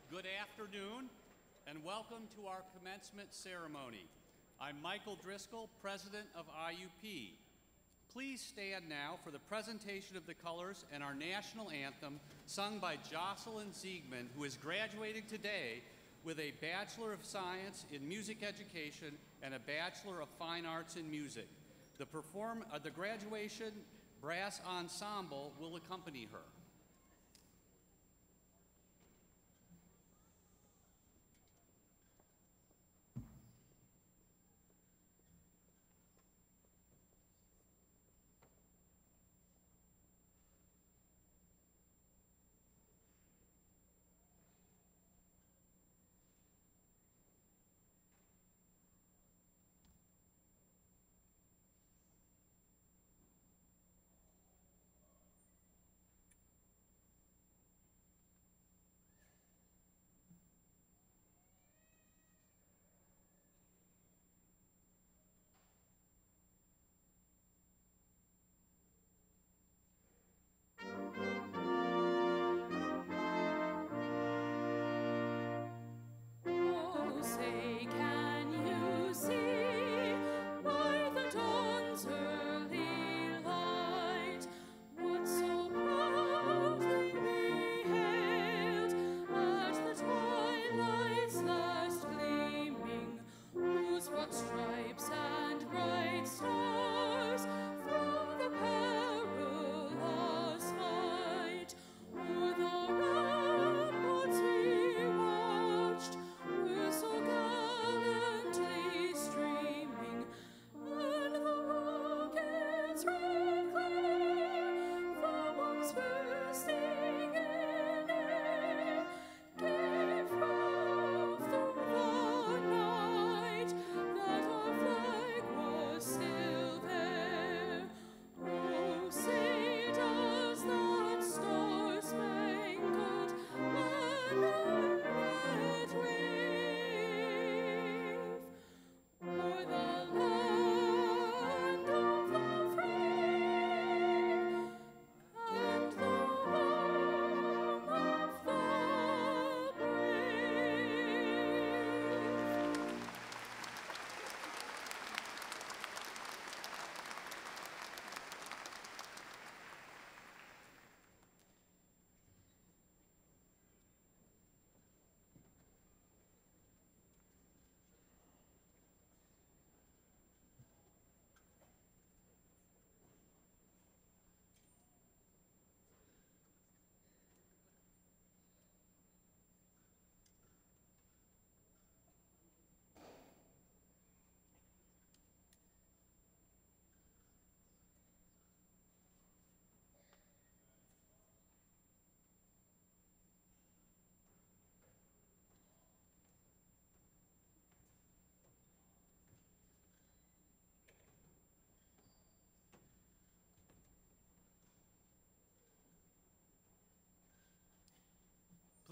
Good afternoon, and welcome to our commencement ceremony. I'm Michael Driscoll, President of IUP. Please stand now for the presentation of the colors and our national anthem, sung by Jocelyn Ziegman, who is graduating today with a Bachelor of Science in Music Education and a Bachelor of Fine Arts in Music. The graduation brass ensemble will accompany her.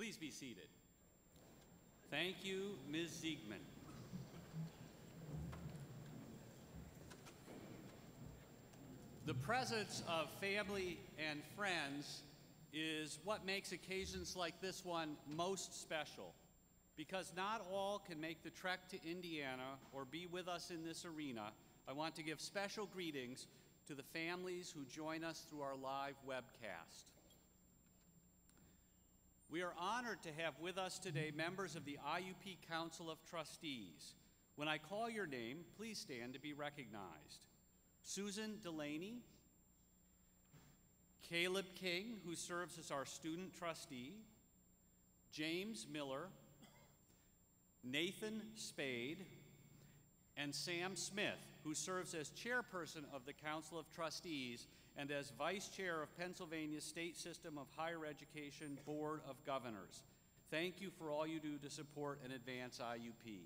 Please be seated. Thank you, Ms. Ziegman. The presence of family and friends is what makes occasions like this one most special, because not all can make the trek to Indiana or be with us in this arena. I want to give special greetings to the families who join us through our live webcast. We are honored to have with us today members of the IUP Council of Trustees. When I call your name, please stand to be recognized. Susan Delaney, Caleb King, who serves as our student trustee, James Miller, Nathan Spade, and Sam Smith, who serves as chairperson of the Council of Trustees and as vice chair of Pennsylvania's State System of Higher Education Board of Governors. Thank you for all you do to support and advance IUP.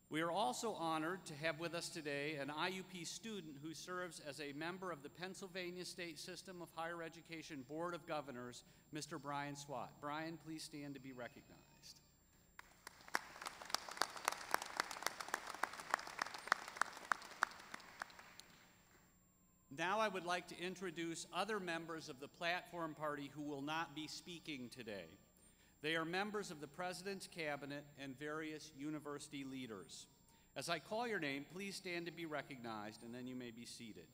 We are also honored to have with us today an IUP student who serves as a member of the Pennsylvania State System of Higher Education Board of Governors, Mr. Brian Swat. Brian, please stand to be recognized. Now I would like to introduce other members of the platform party who will not be speaking today. They are members of the President's Cabinet and various university leaders. As I call your name, please stand to be recognized, and then you may be seated.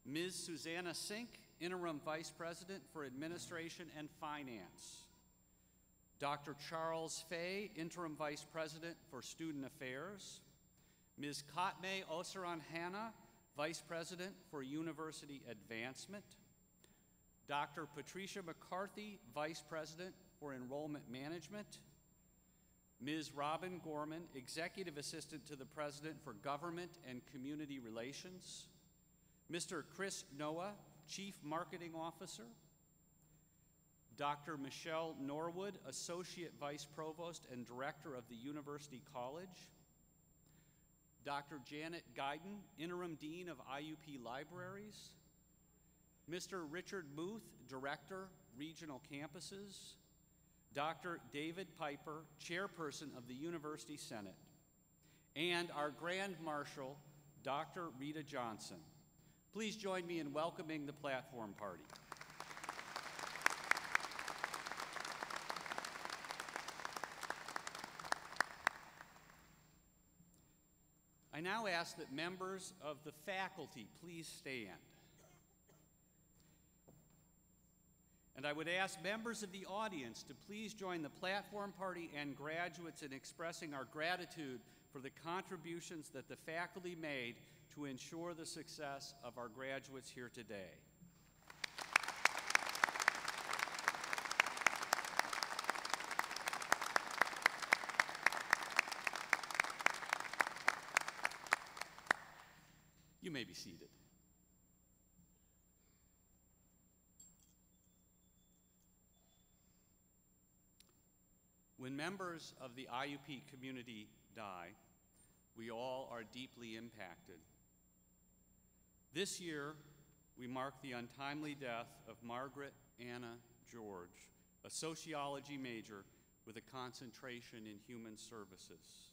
Ms. Susanna Sink, Interim Vice President for Administration and Finance. Dr. Charles Fay, Interim Vice President for Student Affairs. Ms. Katme Osaran Hanna, Vice President for University Advancement. Dr. Patricia McCarthy, Vice President for Enrollment Management. Ms. Robin Gorman, Executive Assistant to the President for Government and Community Relations. Mr. Chris Noah, Chief Marketing Officer. Dr. Michelle Norwood, Associate Vice Provost and Director of the University College. Dr. Janet Guyton, Interim Dean of IUP Libraries. Mr. Richard Muth, Director, Regional Campuses. Dr. David Piper, Chairperson of the University Senate. And our Grand Marshal, Dr. Rita Johnson. Please join me in welcoming the platform party. I now ask that members of the faculty please stand. And I would ask members of the audience to please join the platform party and graduates in expressing our gratitude for the contributions that the faculty made to ensure the success of our graduates here today. You may be seated. When members of the IUP community die, we all are deeply impacted. This year, we mark the untimely death of Margaret Anna George, a sociology major with a concentration in human services.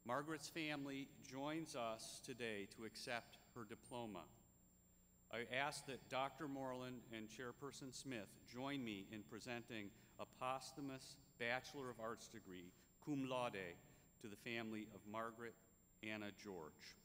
Margaret's family joins us today to accept her diploma. I ask that Dr. Moreland and Chairperson Smith join me in presenting a posthumous Bachelor of Arts degree, cum laude, to the family of Margaret Anna George.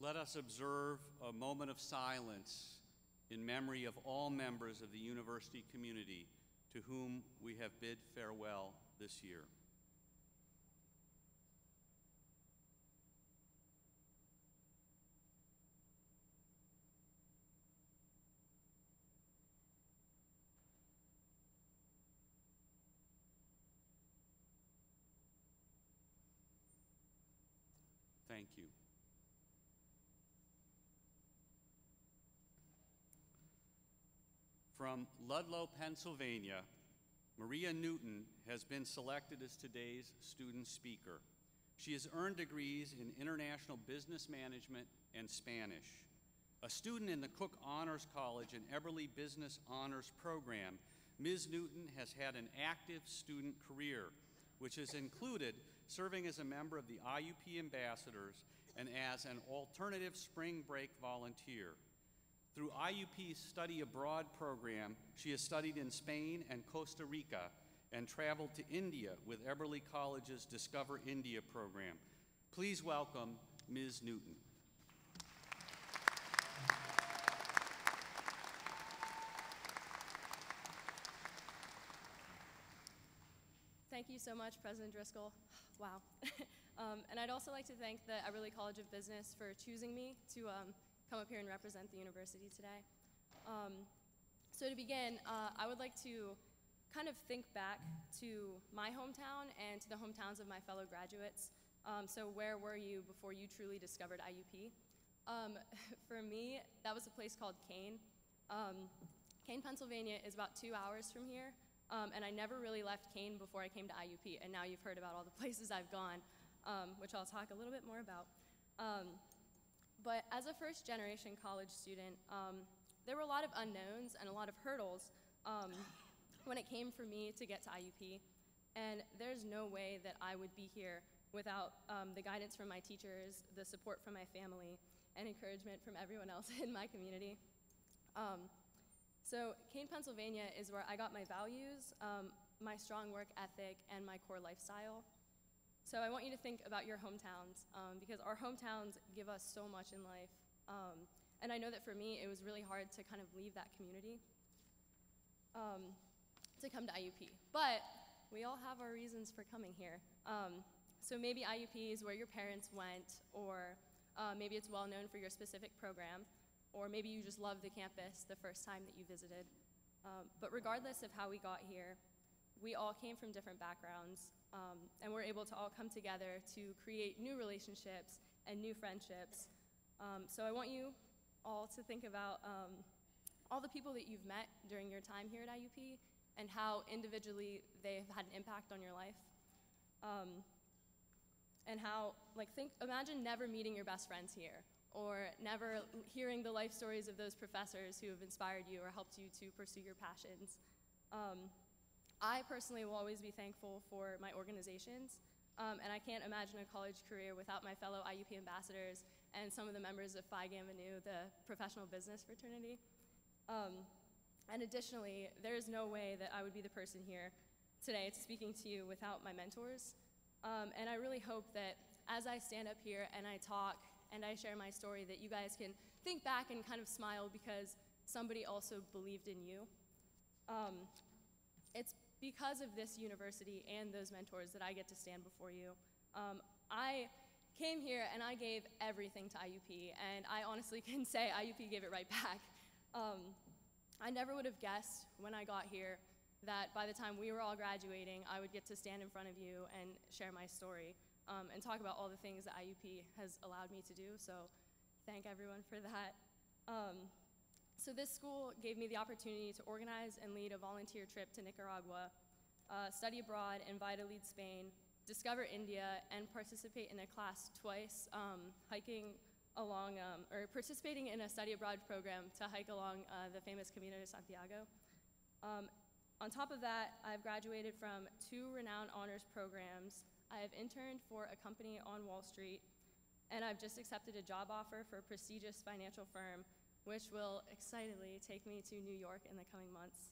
Let us observe a moment of silence in memory of all members of the university community to whom we have bid farewell this year. Thank you. From Ludlow, Pennsylvania, Maria Newton has been selected as today's student speaker. She has earned degrees in international business management and Spanish. A student in the Cook Honors College and Eberly Business Honors Program, Ms. Newton has had an active student career, which has included serving as a member of the IUP Ambassadors and as an alternative spring break volunteer. Through IUP's Study Abroad program, she has studied in Spain and Costa Rica and traveled to India with Eberly College's Discover India program. Please welcome Ms. Newton. Thank you so much, President Driscoll. Wow. And I'd also like to thank the Eberly College of Business for choosing me to come up here and represent the university today. So to begin, I would like to kind of think back to my hometown and to the hometowns of my fellow graduates. So where were you before you truly discovered IUP? For me, that was a place called Kane. Kane, Pennsylvania is about 2 hours from here. And I never really left Kane before I came to IUP, and now you've heard about all the places I've gone, which I'll talk a little bit more about. But as a first-generation college student, there were a lot of unknowns and a lot of hurdles when it came for me to get to IUP, and there's no way that I would be here without the guidance from my teachers, the support from my family, and encouragement from everyone else in my community. So Kane, Pennsylvania is where I got my values, my strong work ethic, and my core lifestyle. So I want you to think about your hometowns, because our hometowns give us so much in life. And I know that for me, it was really hard to kind of leave that community to come to IUP. But we all have our reasons for coming here. So maybe IUP is where your parents went, or maybe it's well known for your specific program, or maybe you just love the campus the first time that you visited. But regardless of how we got here, we all came from different backgrounds, and we're able to all come together to create new relationships and new friendships. So I want you all to think about all the people that you've met during your time here at IUP and how individually they've had an impact on your life. And how, imagine never meeting your best friends here, or never hearing the life stories of those professors who have inspired you or helped you to pursue your passions. I personally will always be thankful for my organizations, and I can't imagine a college career without my fellow IUP ambassadors and some of the members of Phi Gamma Nu, the professional business fraternity. And additionally, there is no way that I would be the person here today speaking to you without my mentors. And I really hope that as I stand up here and I talk and I share my story, that you guys can think back and kind of smile because somebody also believed in you. It's because of this university and those mentors that I get to stand before you. I came here and I gave everything to IUP, and I honestly can say IUP gave it right back. I never would have guessed when I got here that by the time we were all graduating, I would get to stand in front of you and share my story. And talk about all the things that IUP has allowed me to do, so thank everyone for that. So this school gave me the opportunity to organize and lead a volunteer trip to Nicaragua, study abroad, invite a lead Spain, discover India, and participate in a class twice, hiking along, or participating in a study abroad program to hike along the famous Camino de Santiago. On top of that, I've graduated from 2 renowned honors programs. I have interned for a company on Wall Street, and I've just accepted a job offer for a prestigious financial firm, which will excitedly take me to New York in the coming months.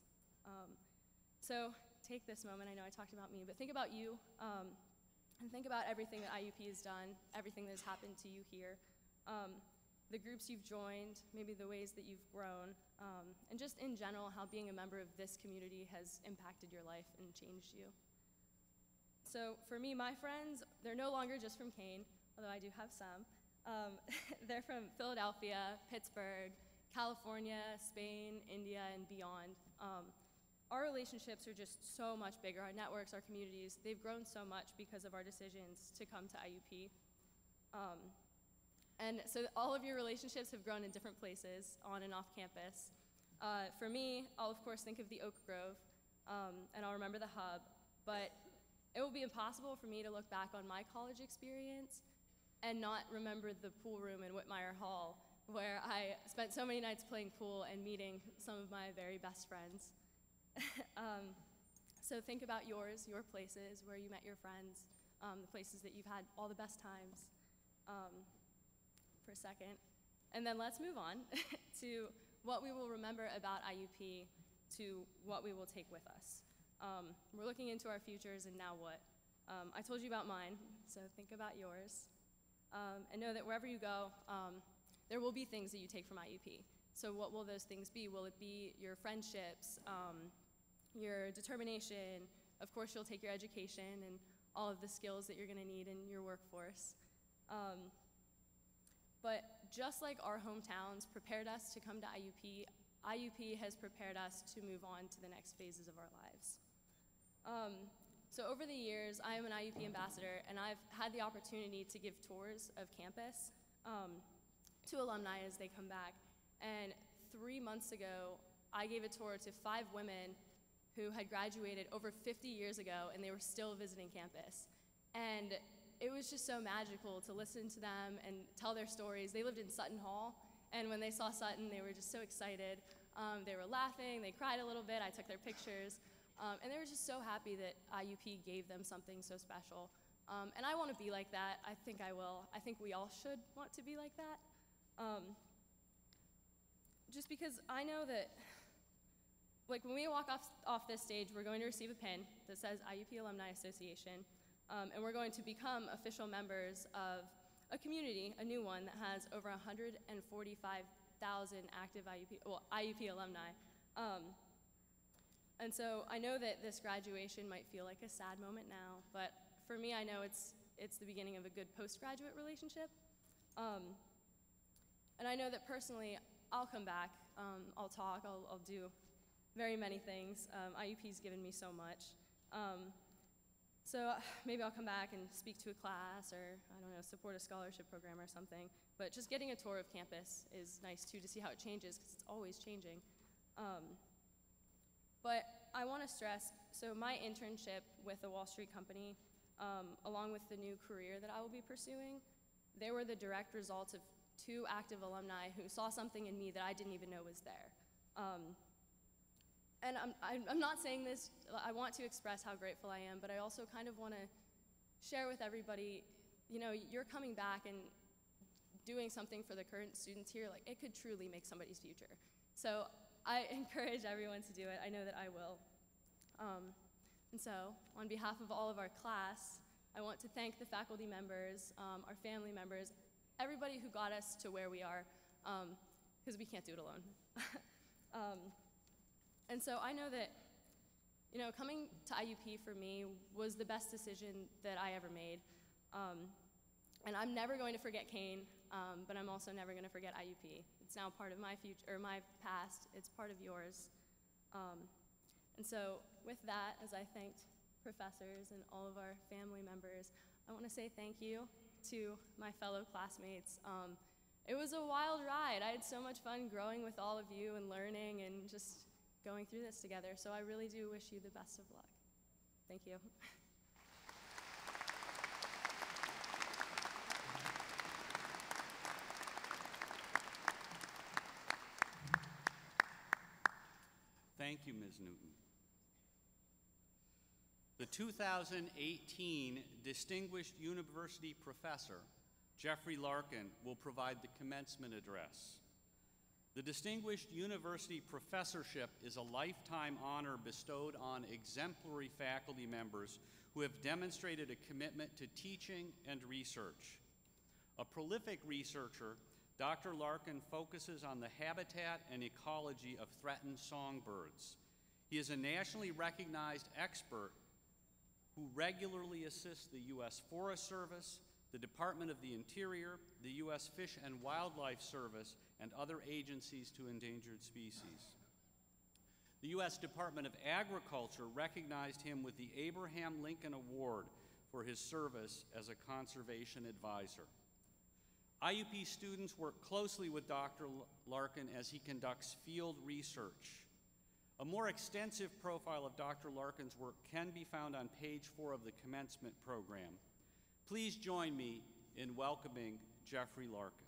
So take this moment, I know I talked about me, but think about you, and think about everything that IUP has done, everything that has happened to you here. the groups you've joined, maybe the ways that you've grown, and just in general, how being a member of this community has impacted your life and changed you. So for me, my friends, they're no longer just from Kane, although I do have some. They're from Philadelphia, Pittsburgh, California, Spain, India, and beyond. Our relationships are just so much bigger. Our networks, our communities, they've grown so much because of our decisions to come to IUP. And so all of your relationships have grown in different places, on and off campus. For me, I'll of course think of the Oak Grove, and I'll remember the hub, but it will be impossible for me to look back on my college experience and not remember the pool room in Whitmire Hall, where I spent so many nights playing pool and meeting some of my very best friends. So think about yours, your places, where you met your friends, the places that you've had all the best times. For a second. And then let's move on to what we will remember about IUP, to what we will take with us. We're looking into our futures and now what? I told you about mine, so think about yours. And know that wherever you go, there will be things that you take from IUP. So what will those things be? Will it be your friendships, your determination? Of course, you'll take your education and all of the skills that you're gonna need in your workforce. But just like our hometowns prepared us to come to IUP, IUP has prepared us to move on to the next phases of our lives. So over the years, I am an IUP ambassador, and I've had the opportunity to give tours of campus to alumni as they come back. And 3 months ago, I gave a tour to 5 women who had graduated over 50 years ago, and they were still visiting campus. And it was just so magical to listen to them and tell their stories. They lived in Sutton Hall, and when they saw Sutton, they were just so excited. They were laughing, they cried a little bit, I took their pictures, and they were just so happy that IUP gave them something so special. And I want to be like that. I think I will. I think we all should want to be like that. Just because I know that, like, when we walk off this stage, we're going to receive a pin that says IUP Alumni Association. And we're going to become official members of a community, a new one, that has over 145,000 active IUP alumni. And so I know that this graduation might feel like a sad moment now, but for me, I know it's the beginning of a good postgraduate relationship. And I know that personally, I'll come back, I'll talk, I'll do very many things. IUP's given me so much. So maybe I'll come back and speak to a class or, I don't know, support a scholarship program or something. But just getting a tour of campus is nice too, to see how it changes, because it's always changing. But I want to stress, so my internship with a Wall Street company, along with the new career that I will be pursuing, they were the direct results of 2 active alumni who saw something in me that I didn't even know was there. And I'm not saying this, I want to express how grateful I am, but I also kind of want to share with everybody, you know, you're coming back and doing something for the current students here, like, it could truly make somebody's future. So I encourage everyone to do it. I know that I will. And so, on behalf of all of our class, I want to thank the faculty members, our family members, everybody who got us to where we are, because we can't do it alone. And so I know that, you know, coming to IUP for me was the best decision that I ever made. And I'm never going to forget Kane, but I'm also never going to forget IUP. It's now part of my future, or my past. It's part of yours. And so with that, as I thanked professors and all of our family members, I want to say thank you to my fellow classmates. It was a wild ride. I had so much fun growing with all of you and learning and just going through this together. So I really do wish you the best of luck. Thank you. Thank you, Ms. Newton. The 2018 Distinguished University Professor, Jeffrey Larkin, will provide the commencement address. The Distinguished University Professorship is a lifetime honor bestowed on exemplary faculty members who have demonstrated a commitment to teaching and research. A prolific researcher, Dr. Larkin focuses on the habitat and ecology of threatened songbirds. He is a nationally recognized expert who regularly assists the U.S. Forest Service, the Department of the Interior, the U.S. Fish and Wildlife Service, and other agencies to endangered species. The U.S. Department of Agriculture recognized him with the Abraham Lincoln Award for his service as a conservation advisor. IUP students work closely with Dr. Larkin as he conducts field research. A more extensive profile of Dr. Larkin's work can be found on page 4 of the commencement program. Please join me in welcoming Jeffrey Larkin.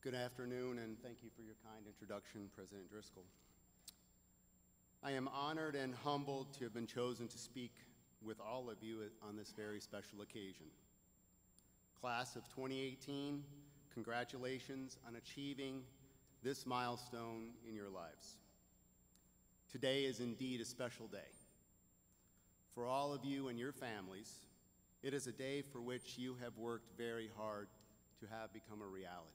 Good afternoon, and thank you for your kind introduction, President Driscoll. I am honored and humbled to have been chosen to speak with all of you on this very special occasion. Class of 2018, congratulations on achieving this milestone in your lives. Today is indeed a special day. For all of you and your families, it is a day for which you have worked very hard to have become a reality.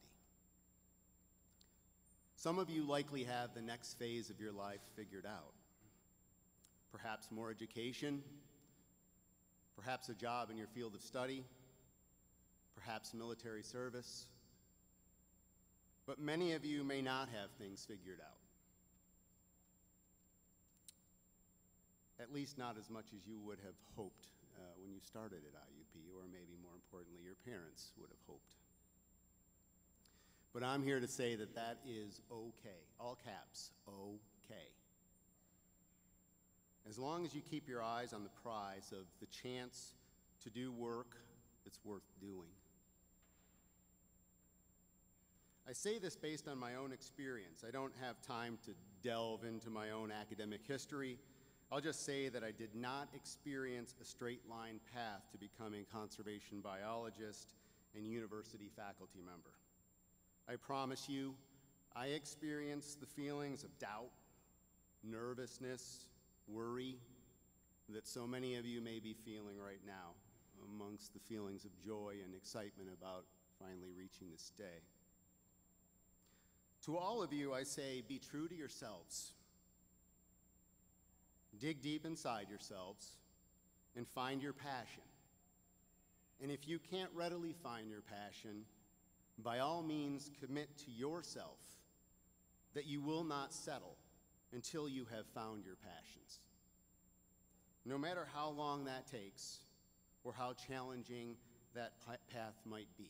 Some of you likely have the next phase of your life figured out. Perhaps more education, perhaps a job in your field of study, perhaps military service. But many of you may not have things figured out. At least not as much as you would have hoped when you started at IUP, or maybe more importantly, your parents would have hoped. But I'm here to say that that is okay, all caps, okay. As long as you keep your eyes on the prize of the chance to do work that's worth doing. I say this based on my own experience. I don't have time to delve into my own academic history. I'll just say that I did not experience a straight line path to becoming a conservation biologist and university faculty member. I promise you, I experienced the feelings of doubt, nervousness, worry that so many of you may be feeling right now, amongst the feelings of joy and excitement about finally reaching this day. To all of you, I say, be true to yourselves. Dig deep inside yourselves and find your passion. And if you can't readily find your passion, by all means, commit to yourself that you will not settle until you have found your passions. No matter how long that takes or how challenging that path might be.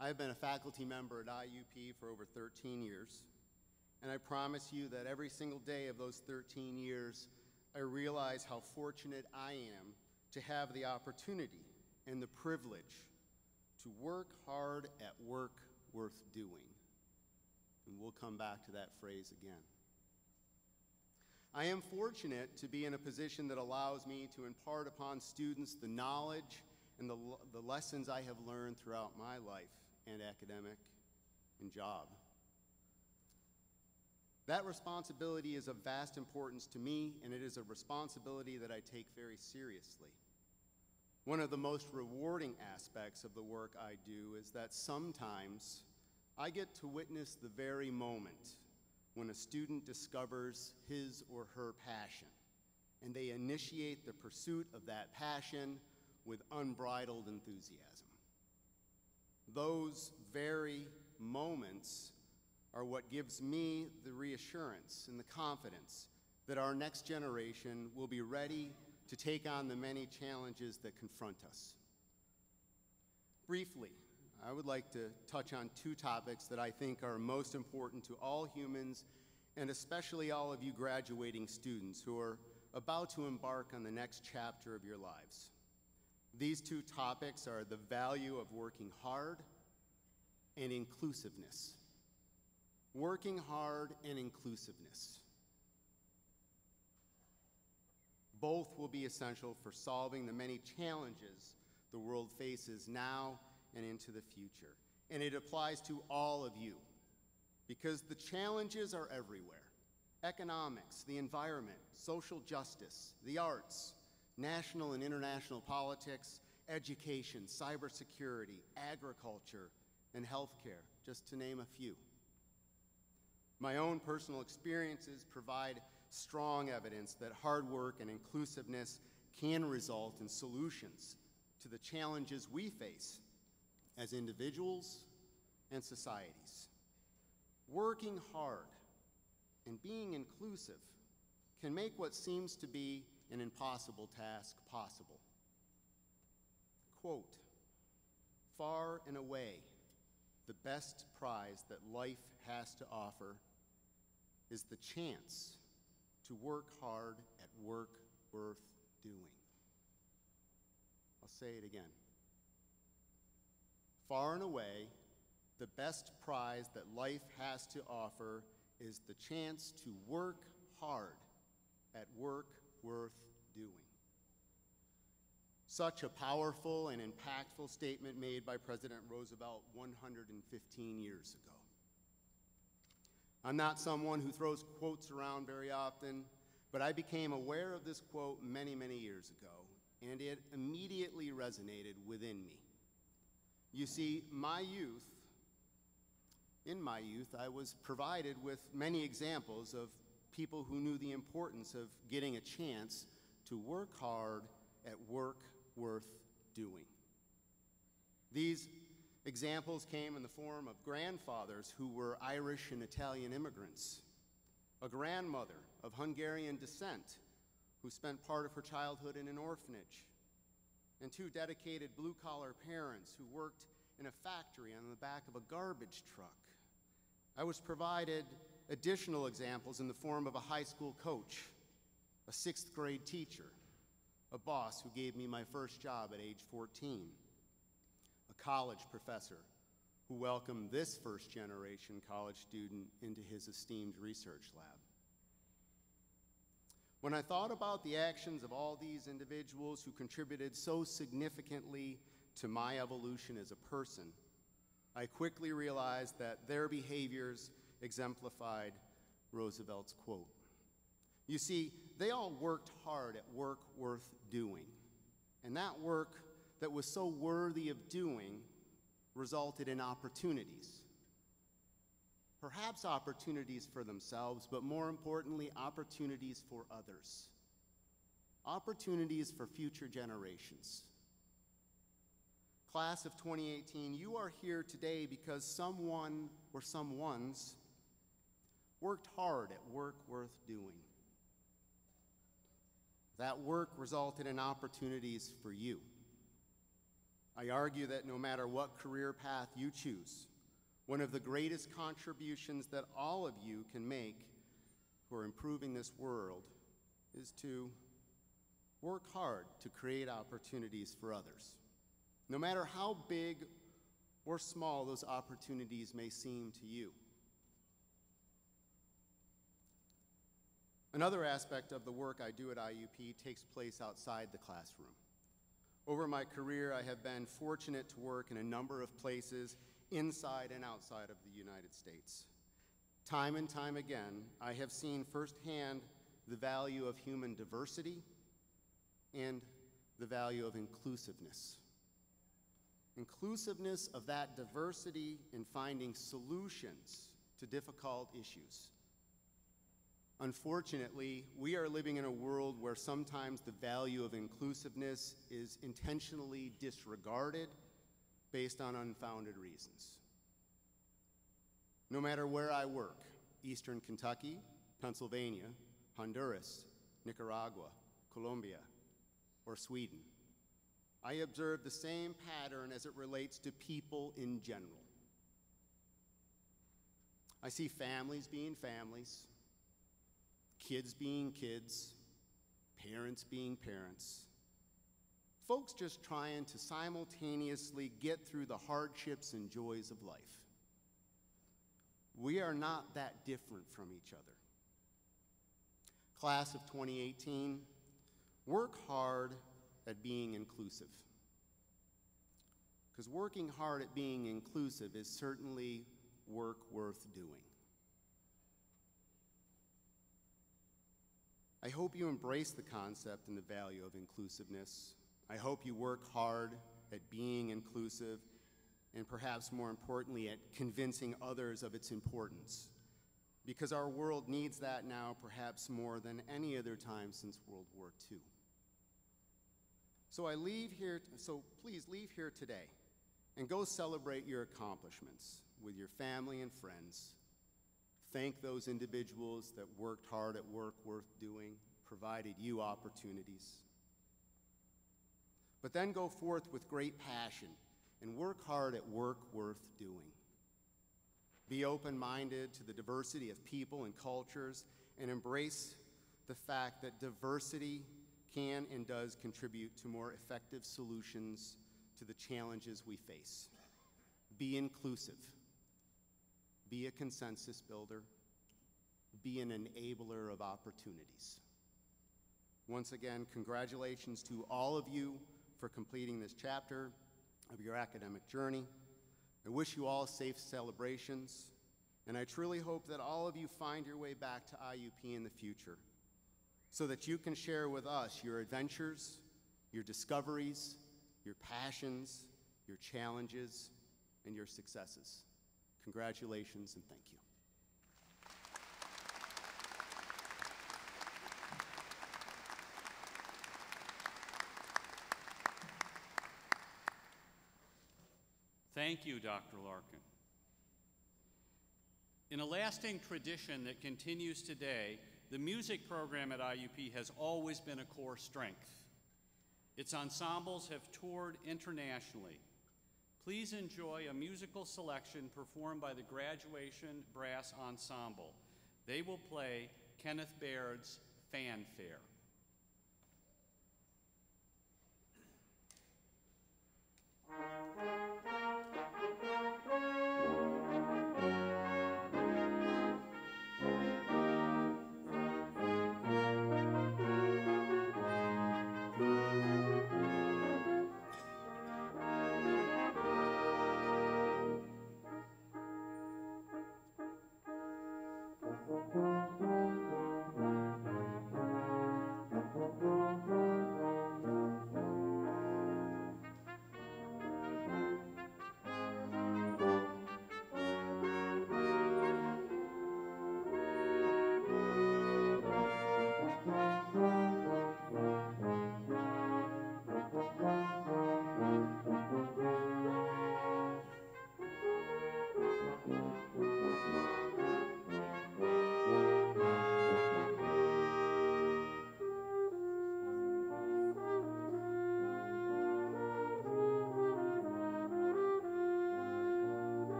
I've been a faculty member at IUP for over 13 years, and I promise you that every single day of those 13 years, I realize how fortunate I am to have the opportunity and the privilege to work hard at work worth doing. And we'll come back to that phrase again. I am fortunate to be in a position that allows me to impart upon students the knowledge and the lessons I have learned throughout my life and academic and job. That responsibility is of vast importance to me, and it is a responsibility that I take very seriously. One of the most rewarding aspects of the work I do is that sometimes I get to witness the very moment when a student discovers his or her passion, and they initiate the pursuit of that passion with unbridled enthusiasm. Those very moments are what gives me the reassurance and the confidence that our next generation will be ready to take on the many challenges that confront us. Briefly, I would like to touch on two topics that I think are most important to all humans, and especially all of you graduating students who are about to embark on the next chapter of your lives. These two topics are the value of working hard and inclusiveness. Working hard and inclusiveness. Both will be essential for solving the many challenges the world faces now and into the future. And it applies to all of you, because the challenges are everywhere. Economics, the environment, social justice, the arts, national and international politics, education, cybersecurity, agriculture, and healthcare, just to name a few. My own personal experiences provide strong evidence that hard work and inclusiveness can result in solutions to the challenges we face as individuals and societies. Working hard and being inclusive can make what seems to be an impossible task possible. Quote, "Far and away, the best prize that life has to offer is the chance to work hard at work worth doing." I'll say it again. Far and away, the best prize that life has to offer is the chance to work hard at work worth doing. Such a powerful and impactful statement made by President Roosevelt 115 years ago. I'm not someone who throws quotes around very often, but I became aware of this quote many, many years ago, and it immediately resonated within me. You see, in my youth, I was provided with many examples of people who knew the importance of getting a chance to work hard at work worth doing. These examples came in the form of grandfathers who were Irish and Italian immigrants, a grandmother of Hungarian descent who spent part of her childhood in an orphanage, and two dedicated blue-collar parents who worked in a factory on the back of a garbage truck. I was provided additional examples in the form of a high school coach, a sixth grade teacher, a boss who gave me my first job at age 14, a college professor who welcomed this first-generation college student into his esteemed research lab. When I thought about the actions of all these individuals who contributed so significantly to my evolution as a person, I quickly realized that their behaviors exemplified Roosevelt's quote. You see, they all worked hard at work worth doing, and that work that was so worthy of doing resulted in opportunities. Perhaps opportunities for themselves, but more importantly, opportunities for others. Opportunities for future generations. Class of 2018, you are here today because someone or someones worked hard at work worth doing. That work resulted in opportunities for you. I argue that no matter what career path you choose, one of the greatest contributions that all of you can make for improving this world is to work hard to create opportunities for others, no matter how big or small those opportunities may seem to you. Another aspect of the work I do at IUP takes place outside the classroom. Over my career, I have been fortunate to work in a number of places inside and outside of the United States. Time and time again, I have seen firsthand the value of human diversity and the value of inclusiveness. Inclusiveness of that diversity in finding solutions to difficult issues. Unfortunately, we are living in a world where sometimes the value of inclusiveness is intentionally disregarded based on unfounded reasons. No matter where I work, Eastern Kentucky, Pennsylvania, Honduras, Nicaragua, Colombia, or Sweden, I observe the same pattern as it relates to people in general. I see families being families, kids being kids, parents being parents, folks just trying to simultaneously get through the hardships and joys of life. We are not that different from each other. Class of 2018, work hard at being inclusive. because working hard at being inclusive is certainly work worth doing. I hope you embrace the concept and the value of inclusiveness. I hope you work hard at being inclusive, and perhaps more importantly, at convincing others of its importance, because our world needs that now perhaps more than any other time since World War II. So please leave here today and go celebrate your accomplishments with your family and friends. Thank those individuals that worked hard at work worth doing, provided you opportunities. But then go forth with great passion and work hard at work worth doing. Be open-minded to the diversity of people and cultures, and embrace the fact that diversity can and does contribute to more effective solutions to the challenges we face. Be inclusive. Be a consensus builder. Be an enabler of opportunities. Once again, congratulations to all of you for completing this chapter of your academic journey. I wish you all safe celebrations, and I truly hope that all of you find your way back to IUP in the future so that you can share with us your adventures, your discoveries, your passions, your challenges, and your successes. Congratulations and thank you. Thank you, Dr. Larkin. In a lasting tradition that continues today, the music program at IUP has always been a core strength. Its ensembles have toured internationally. Please enjoy a musical selection performed by the Graduation Brass Ensemble. They will play Kenneth Baird's Fanfare.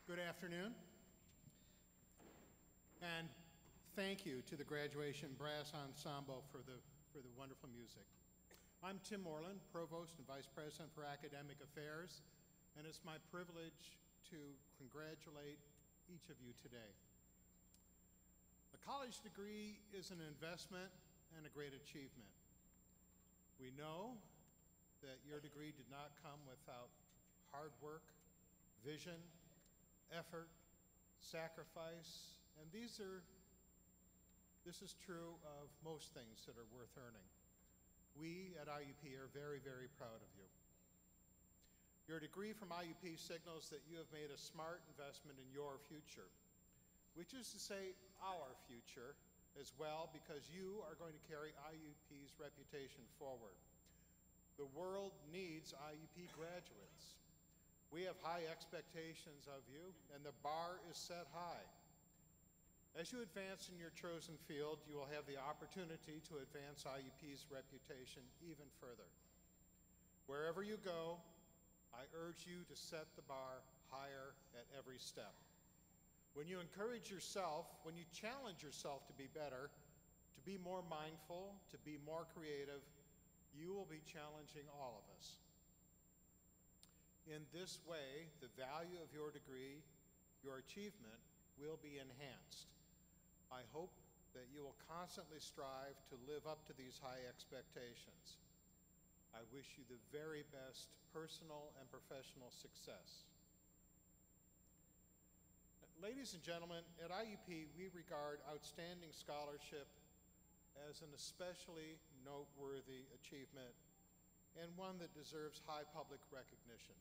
Good afternoon, and thank you to the Graduation Brass Ensemble for the wonderful music. I'm Tim Moreland, Provost and Vice President for Academic Affairs, and it's my privilege to congratulate each of you today. A college degree is an investment and a great achievement. We know that your degree did not come without hard work, vision, effort, sacrifice, and this is true of most things that are worth earning. We at IUP are very, very proud of you. Your degree from IUP signals that you have made a smart investment in your future, which is to say our future as well, because you are going to carry IUP's reputation forward. The world needs IUP graduates. We have high expectations of you, and the bar is set high. As you advance in your chosen field, you will have the opportunity to advance IUP's reputation even further. Wherever you go, I urge you to set the bar higher at every step. When you encourage yourself, when you challenge yourself to be better, to be more mindful, to be more creative, you will be challenging all of us. In this way, the value of your degree, your achievement, will be enhanced. I hope that you will constantly strive to live up to these high expectations. I wish you the very best personal and professional success. Ladies and gentlemen, at IUP, we regard outstanding scholarship as an especially noteworthy achievement and one that deserves high public recognition.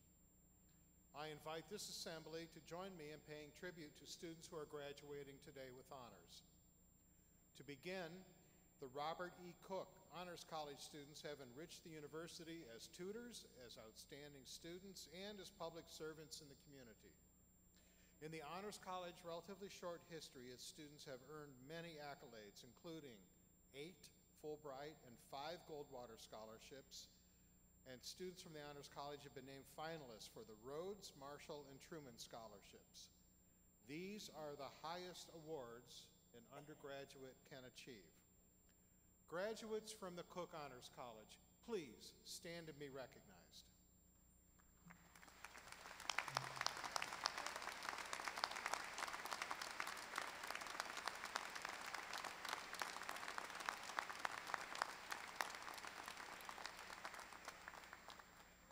I invite this assembly to join me in paying tribute to students who are graduating today with honors. To begin, the Robert E. Cook Honors College students have enriched the university as tutors, as outstanding students, and as public servants in the community. In the Honors College relatively short history, its students have earned many accolades, including 8 Fulbright and 5 Goldwater scholarships, and students from the Honors College have been named finalists for the Rhodes, Marshall, and Truman scholarships. These are the highest awards an undergraduate can achieve. Graduates from the Cook Honors College, please stand and be recognized.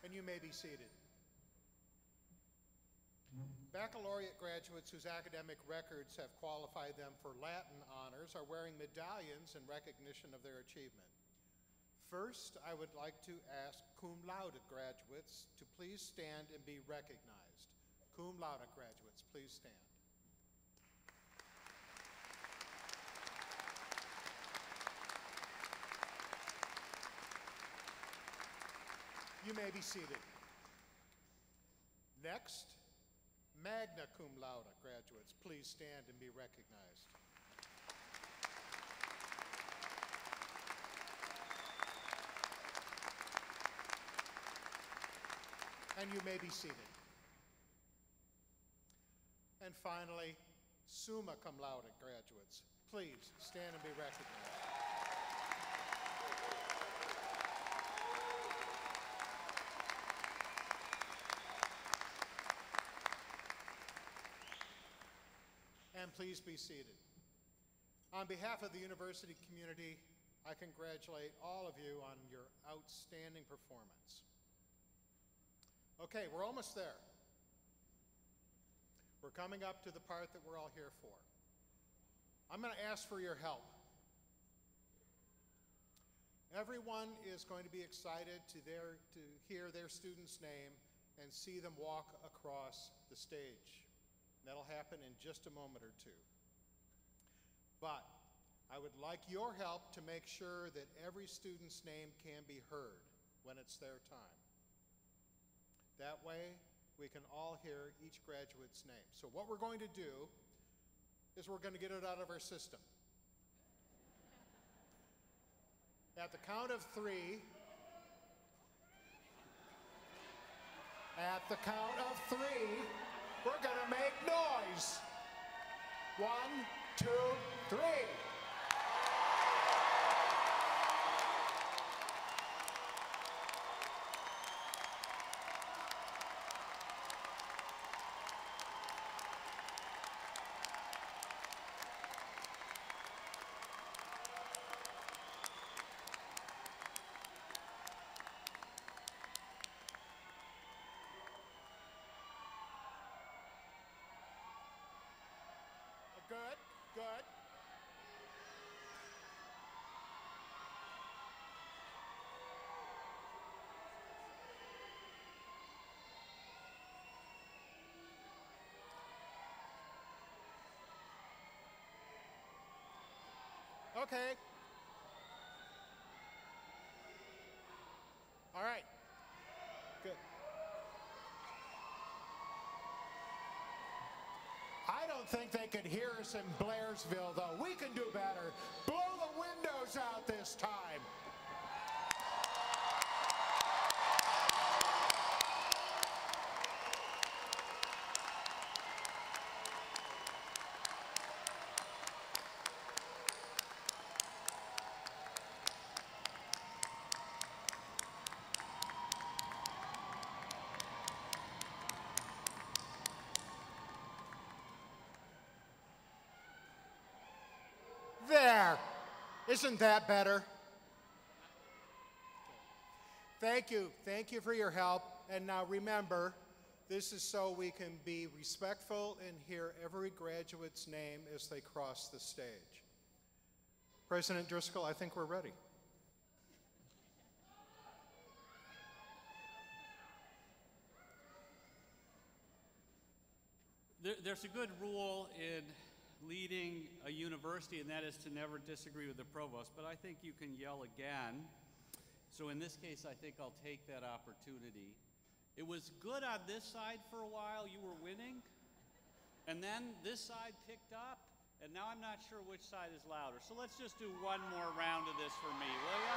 And you may be seated. Baccalaureate graduates whose academic records have qualified them for Latin honors are wearing medallions in recognition of their achievement. First, I would like to ask cum laude graduates to please stand and be recognized. Cum laude graduates, please stand. You may be seated. Next, magna cum laude graduates, please stand and be recognized. And you may be seated. And finally, summa cum laude graduates, please stand and be recognized. And please be seated. On behalf of the university community, I congratulate all of you on your outstanding performance. Okay, we're almost there. We're coming up to the part that we're all here for. I'm going to ask for your help. Everyone is going to be excited to hear their student's name and see them walk across the stage. That'll happen in just a moment or two. But I would like your help to make sure that every student's name can be heard when it's their time. That way, we can all hear each graduate's name. So what we're going to do is we're going to get it out of our system. At the count of 3, we're going to make noise. 1, 2, 3. okay? All right. Good. I don't think they could hear us in Blairsville, though. We can do better. Blow the windows out this time. There. Isn't that better? Thank you. Thank you for your help. And now remember, this is so we can be respectful and hear every graduate's name as they cross the stage. President Driscoll, I think we're ready. There's a good rule in leading a university, and that is to never disagree with the provost, but I think you can yell again. So in this case, I think I'll take that opportunity. It was good on this side for a while, you were winning, and then this side picked up, and now I'm not sure which side is louder. So let's just do one more round of this for me, will ya?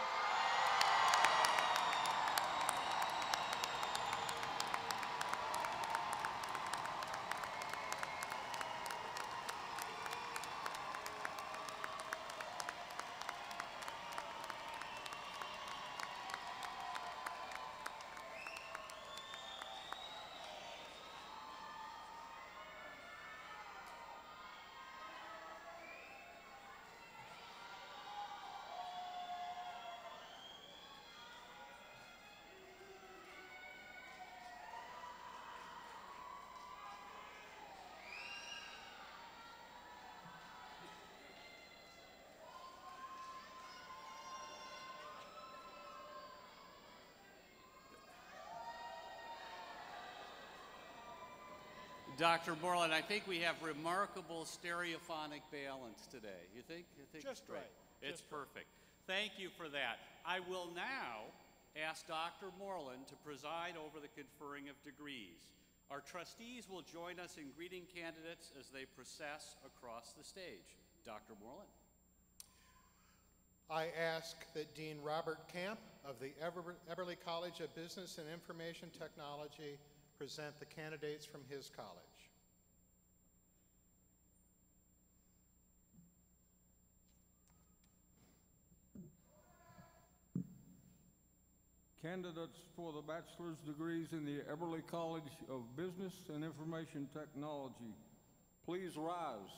Dr. Moreland, I think we have remarkable stereophonic balance today. You think? Just right. It's perfect. Thank you for that. I will now ask Dr. Moreland to preside over the conferring of degrees. Our trustees will join us in greeting candidates as they process across the stage. Dr. Moreland. I ask that Dean Robert Camp of the Eberly College of Business and Information Technology present the candidates from his college. Candidates for the bachelor's degrees in the Eberly College of Business and Information Technology, please rise.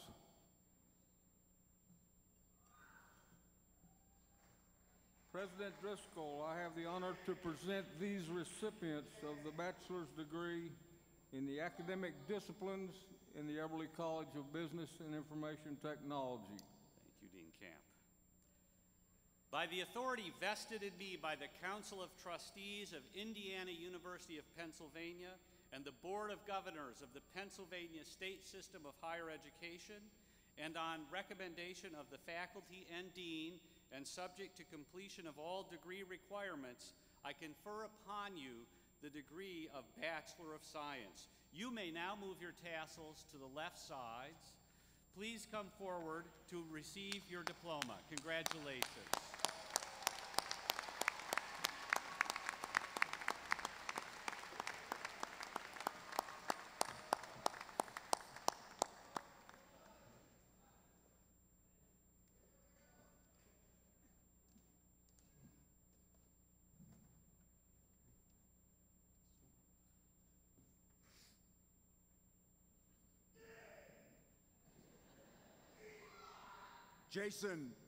President Driscoll, I have the honor to present these recipients of the bachelor's degree in the academic disciplines in the Eberly College of Business and Information Technology. Thank you, Dean Camp. By the authority vested in me by the Council of Trustees of Indiana University of Pennsylvania and the Board of Governors of the Pennsylvania State System of Higher Education, and on recommendation of the faculty and dean, and subject to completion of all degree requirements, I confer upon you the degree of Bachelor of Science. You may now move your tassels to the left sides. Please come forward to receive your diploma. Congratulations.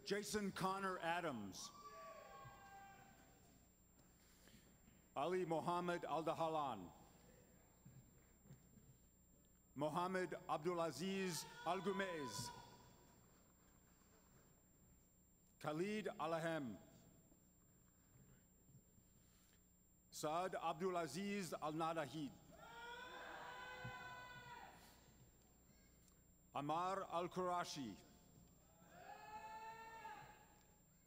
Jason Connor Adams. Ali Mohammed Al-Dahalan. Mohammed Abdulaziz Al-Gumez. Khalid Alahem. Saad Abdulaziz Al-Nadahid. Amar Al-Qurashi.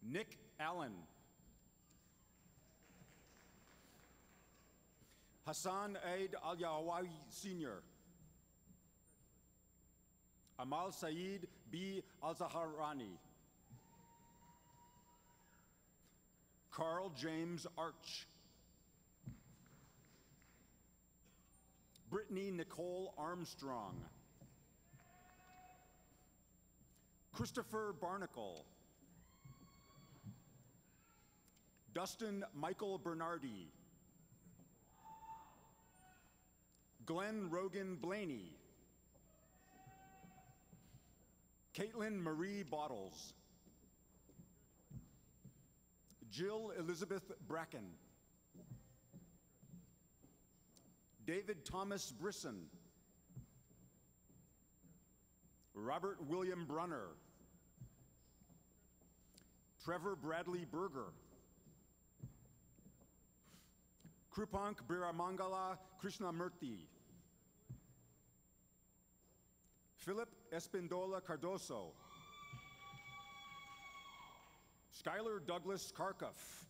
Nick Allen. Hassan Aid Al-Yahawawi Sr. Amal Saeed B. Al-Zaharani. Carl James Arch. Brittany Nicole Armstrong. Christopher Barnacle. Dustin Michael Bernardi. Glenn Rogan Blaney. Caitlin Marie Bottles. Jill Elizabeth Bracken. David Thomas Brisson. Robert William Brunner. Trevor Bradley Berger. Krupank Biramangala Krishnamurthy. Philip Espindola Cardoso. Skylar Douglas Karkoff.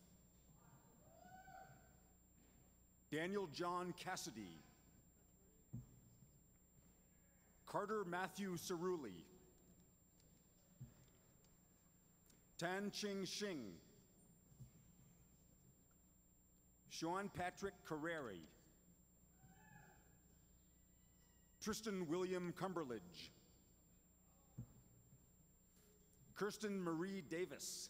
Daniel John Cassidy. Carter Matthew Cerulli. Tan Ching Shing. Sean Patrick Carreri. Tristan William Cumberledge. Kirsten Marie Davis.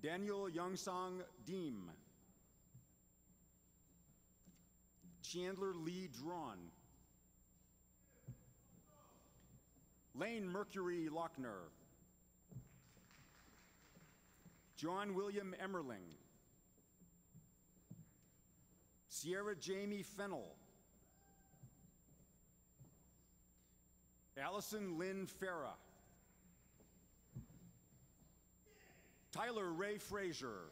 Daniel Youngsong Deem. Chandler Lee Drawn. Lane Mercury Lochner. John William Emmerling. Sierra Jamie Fennell. Allison Lynn Farah. Tyler Ray Frazier.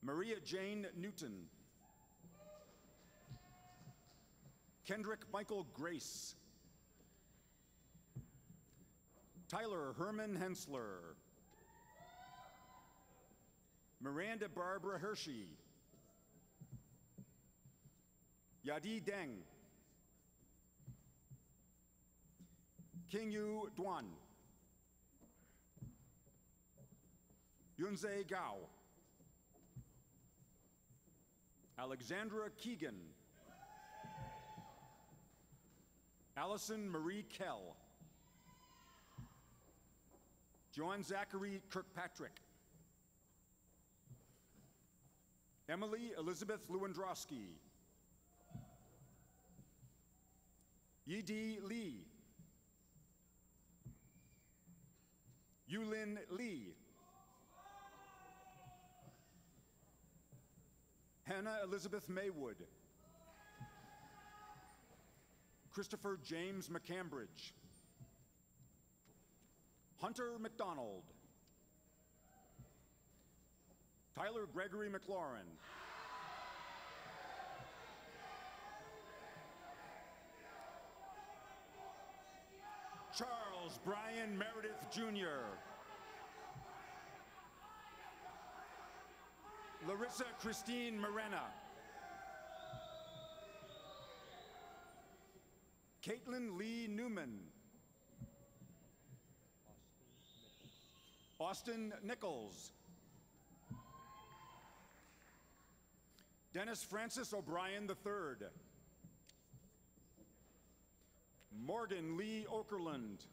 Maria Jane Newton. Kendrick Michael Grace. Tyler Herman Hensler. Miranda Barbara Hershey. Yadi Deng. Kingyu Duan. Yunze Gao. Alexandra Keegan. Allison Marie Kell. John Zachary Kirkpatrick. Emily Elizabeth Lewandowski. Yi-Di Lee. Yulin Lee. Hannah Elizabeth Maywood. Christopher James McCambridge. Hunter McDonald. Tyler Gregory McLaurin. Charles Brian Meredith Jr. Larissa Christine Morena. Caitlin Lee Newman. Austin Nichols. Dennis Francis O'Brien III. Morgan Lee Okerlund.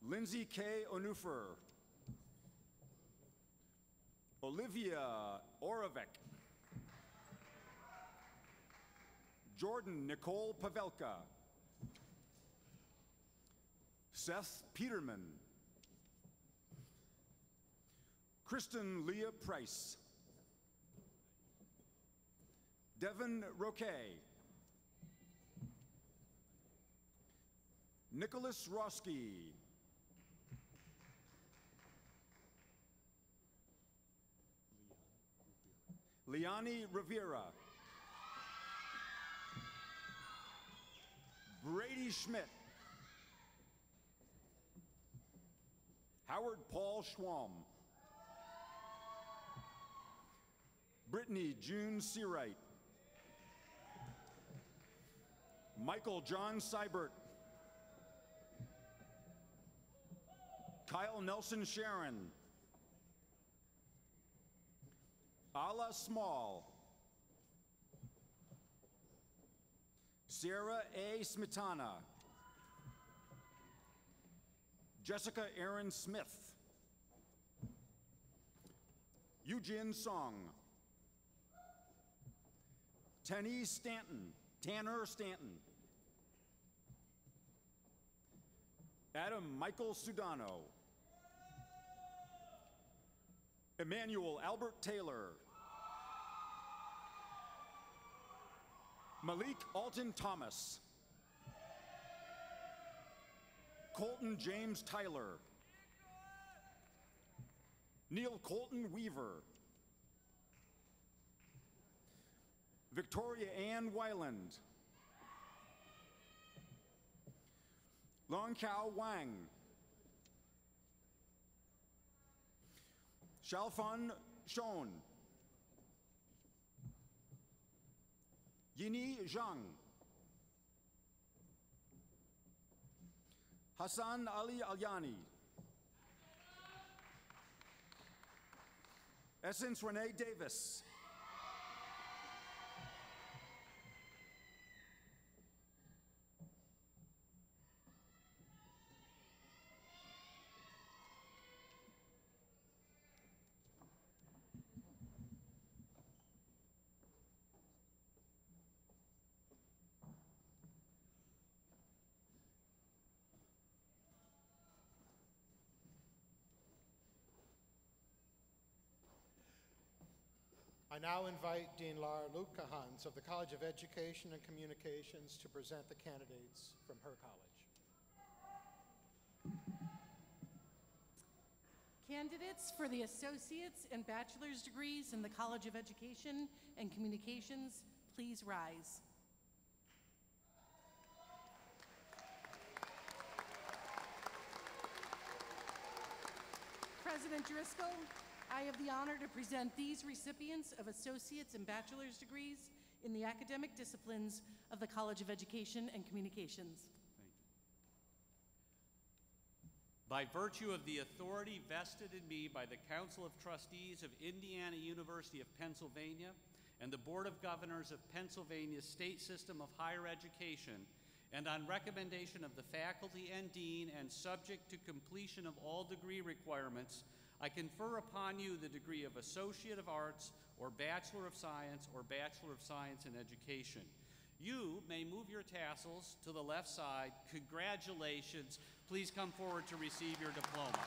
Lindsay K. Onufer. Olivia Oravec. Jordan Nicole Pavelka. Seth Peterman. Kristen Leah Price. Devin Roquet. Nicholas Roski. Liani Rivera. Brady Schmidt. Howard Paul Schwalm. Brittany June Seawright. Michael John Seibert. Kyle Nelson Sharon. Ala Small. Sarah A. Smetana. Jessica Aaron Smith. Eugene Song. Tanner Stanton. Adam Michael Sudano. Emmanuel Albert Taylor. Malik Alton Thomas. Colton James Tyler. Neil Colton Weaver. Victoria Ann Weiland. Long Kao Wang. Xiaofan Shon. Yini Zhang. Hassan Ali Alyani. Essence Renee Davis. I now invite Dean Lara Lukahans of the College of Education and Communications to present the candidates from her college. Candidates for the associate's and bachelor's degrees in the College of Education and Communications, please rise. President Driscoll, I have the honor to present these recipients of associate's and bachelor's degrees in the academic disciplines of the College of Education and Communications. By virtue of the authority vested in me by the Council of Trustees of Indiana University of Pennsylvania and the Board of Governors of Pennsylvania's State System of Higher Education, and on recommendation of the faculty and dean and subject to completion of all degree requirements, I confer upon you the degree of Associate of Arts or Bachelor of Science or Bachelor of Science in Education. You may move your tassels to the left side. Congratulations. Please come forward to receive your diploma.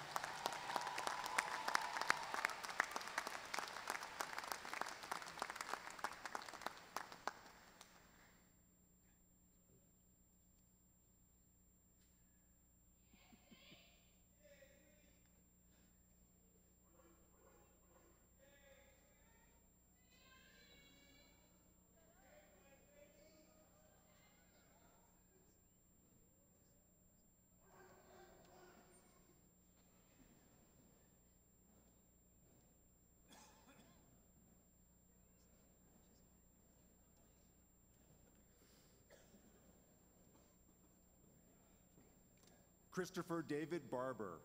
Christopher David Barber.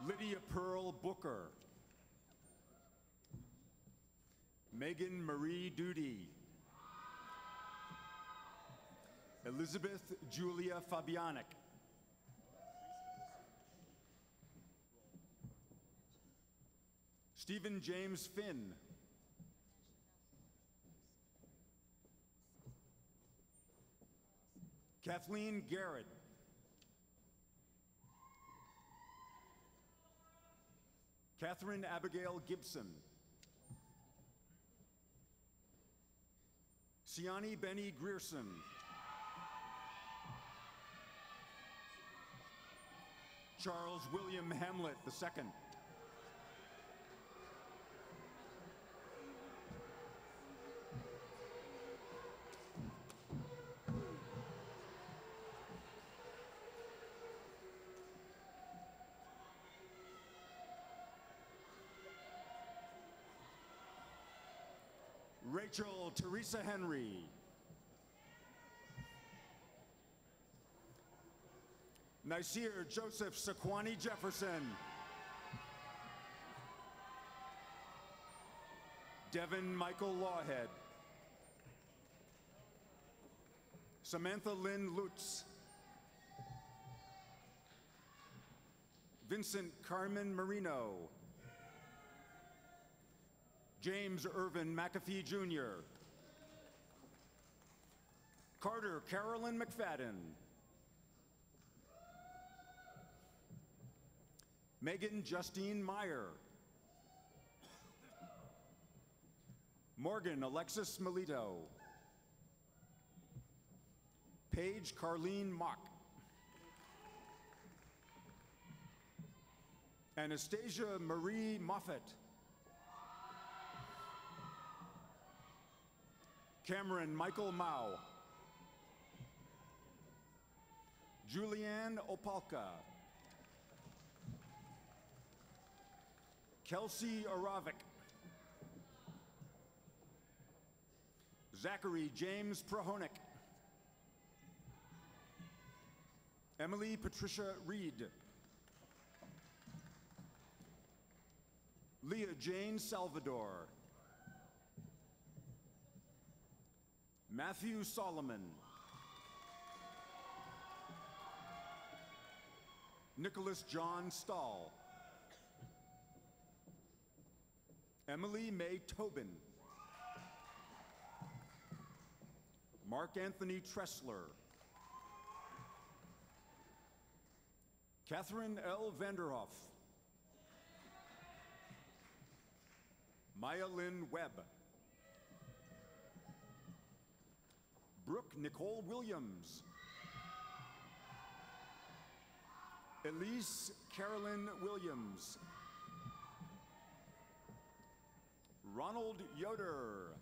Lydia Pearl Booker. Megan Marie Duty. Elizabeth Julia Fabianic. Stephen James Finn. Kathleen Garrett. Catherine Abigail Gibson. Siani Benny Grierson. Charles William Hamlet II. Rachel Teresa Henry. Nasir Joseph Saquani Jefferson. Devin Michael Lawhead. Samantha Lynn Lutz. Vincent Carmen Marino. James Irvin McAfee Jr. Carter Carolyn McFadden. Megan Justine Meyer. Morgan Alexis Melito. Paige Carlene Mock. Anastasia Marie Moffett. Cameron Michael Mao. Julianne Opalka. Kelsey Aravic. Zachary James Prohonik. Emily Patricia Reed. Leah Jane Salvador. Matthew Solomon. Nicholas John Stahl. Emily May Tobin. Mark Anthony Tressler. Catherine L. Vanderhoff. Maya Lynn Webb. Brooke Nicole Williams. Elise Carolyn Williams. Ronald Yoder.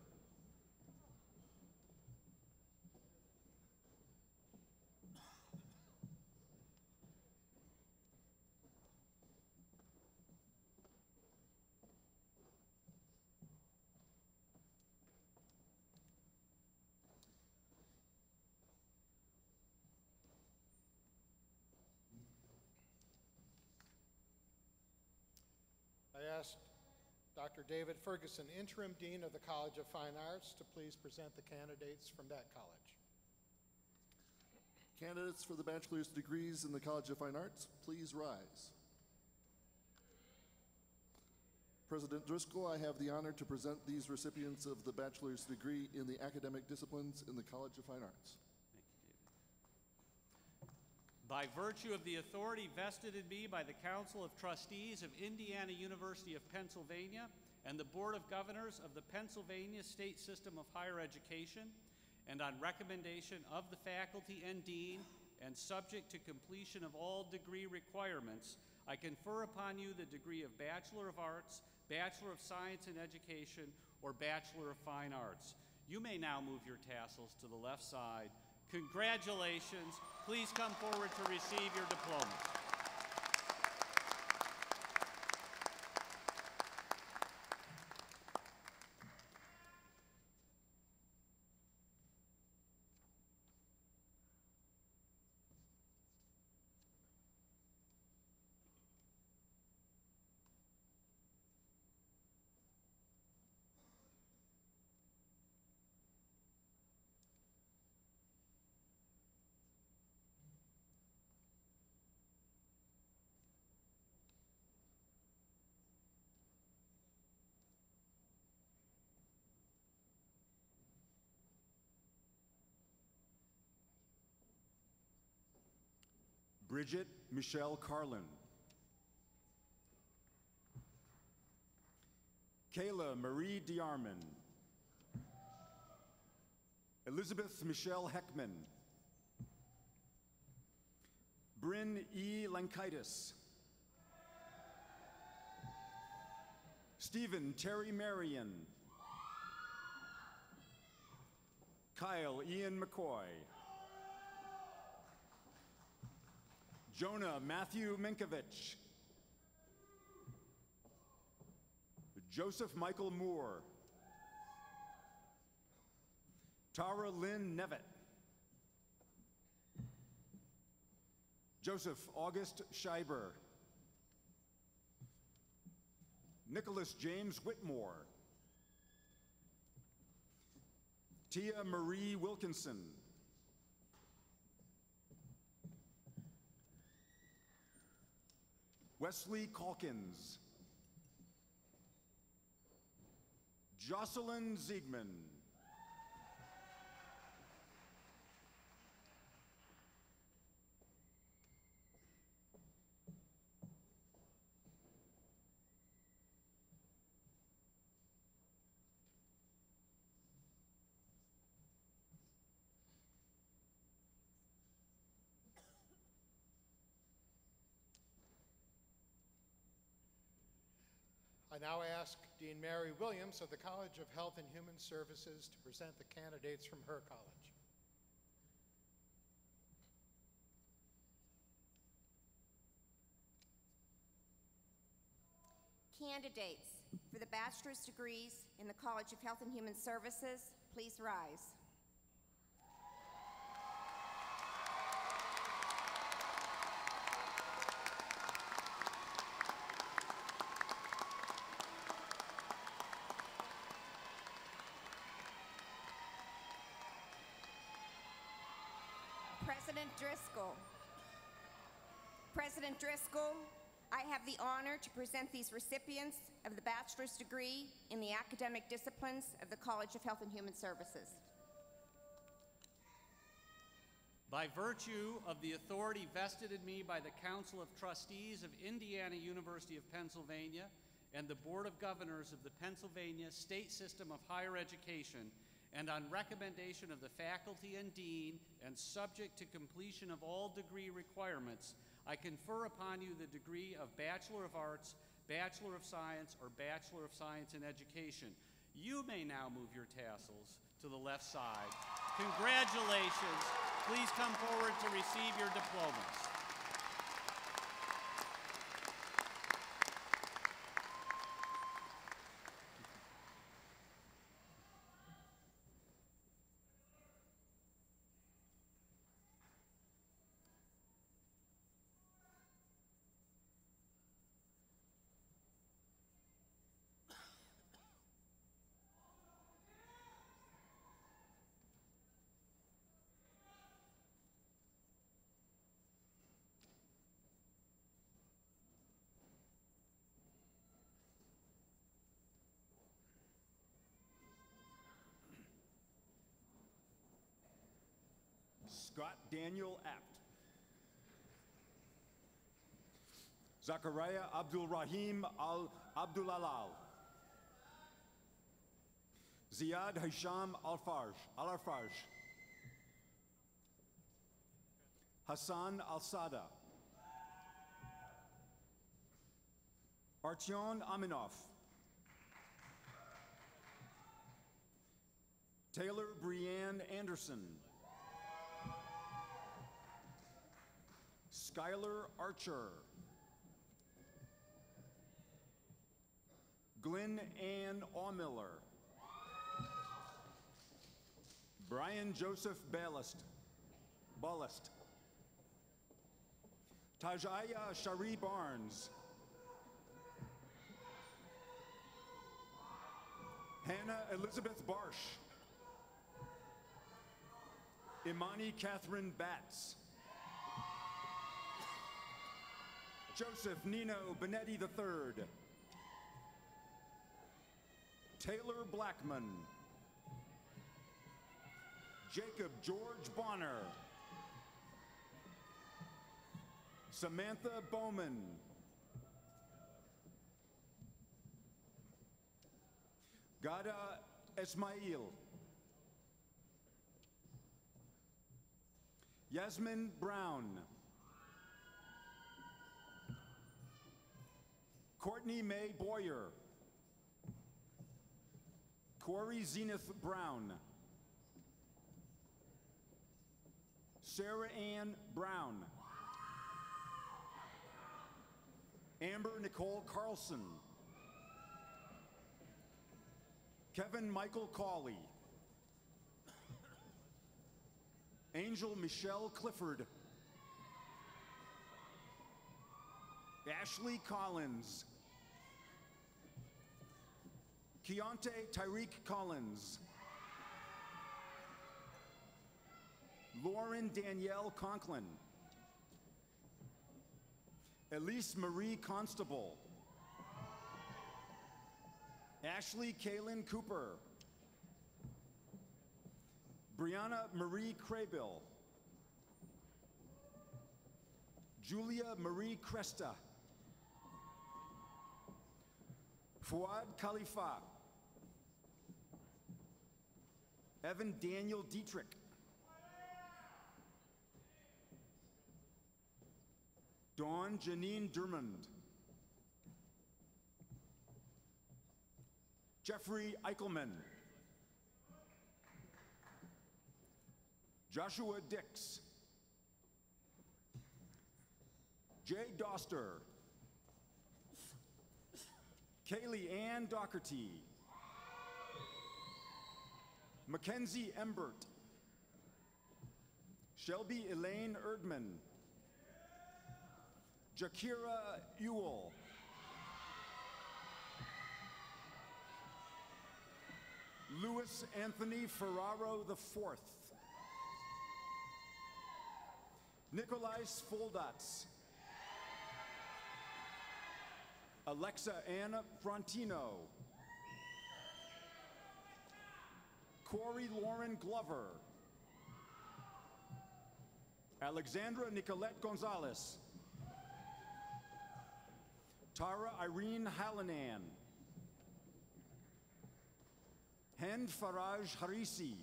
I asked Dr. David Ferguson, Interim Dean of the College of Fine Arts, to please present the candidates from that college. Candidates for the bachelor's degrees in the College of Fine Arts, please rise. President Driscoll, I have the honor to present these recipients of the bachelor's degree in the academic disciplines in the College of Fine Arts. By virtue of the authority vested in me by the Council of Trustees of Indiana University of Pennsylvania and the Board of Governors of the Pennsylvania State System of Higher Education, and on recommendation of the faculty and dean, and subject to completion of all degree requirements, I confer upon you the degree of Bachelor of Arts, Bachelor of Science in Education, or Bachelor of Fine Arts. You may now move your tassels to the left side. Congratulations. Please come forward to receive your diploma. Bridget Michelle Carlin. Kayla Marie DeArmond. Elizabeth Michelle Heckman. Bryn E. Lankaitis. Stephen Terry Marion. Kyle Ian McCoy. Jonah Matthew Minkovich. Joseph Michael Moore. Tara Lynn Nevitt. Joseph August Scheiber. Nicholas James Whitmore. Tia Marie Wilkinson. Wesley Calkins. Jocelyn Ziegman. I now ask Dean Mary Williams of the College of Health and Human Services to present the candidates from her college. Candidates for the bachelor's degrees in the College of Health and Human Services, please rise. President Driscoll. President Driscoll, I have the honor to present these recipients of the bachelor's degree in the academic disciplines of the College of Health and Human Services. By virtue of the authority vested in me by the Council of Trustees of Indiana University of Pennsylvania and the Board of Governors of the Pennsylvania State System of Higher Education, and on recommendation of the faculty and dean, and subject to completion of all degree requirements, I confer upon you the degree of Bachelor of Arts, Bachelor of Science, or Bachelor of Science in Education. You may now move your tassels to the left side. Congratulations. Please come forward to receive your diplomas. Scott Daniel Apt. Zachariah Abdul Rahim Abdulalal. Ziad Hisham Al-Arfaj. Hassan Al-Sada. Artyom Aminov. Taylor Brianne Anderson. Skylar Archer. Glenn Ann Aumiller. Brian Joseph Ballast. Tajaya Shari Barnes. Hannah Elizabeth Barsh. Imani Catherine Batts. Joseph Nino Benetti III. Taylor Blackman. Jacob George Bonner. Samantha Bowman. Gada Ismail. Yasmin Brown. Courtney Mae Boyer. Corey Zenith Brown. Sarah Ann Brown. Amber Nicole Carlson. Kevin Michael Cawley. Angel Michelle Clifford. Ashley Collins. Keontae Tyreek Collins. Lauren Danielle Conklin. Elise Marie Constable. Ashley Kaylin Cooper. Brianna Marie Craybill. Julia Marie Cresta. Fuad Khalifa. Evan Daniel Dietrich. Dawn Janine Dermond. Jeffrey Eichelman. Joshua Dix. Jay Doster. Kaylee Ann Doherty. Mackenzie Embert. Shelby Elaine Erdman. Jakira Ewell. Louis Anthony Ferraro IV. Nikolais Foldatz. Alexa Anna Frontino. Corey Lauren Glover. Alexandra Nicolette Gonzalez. Tara Irene Hallinan. Hind Faraj Harisi.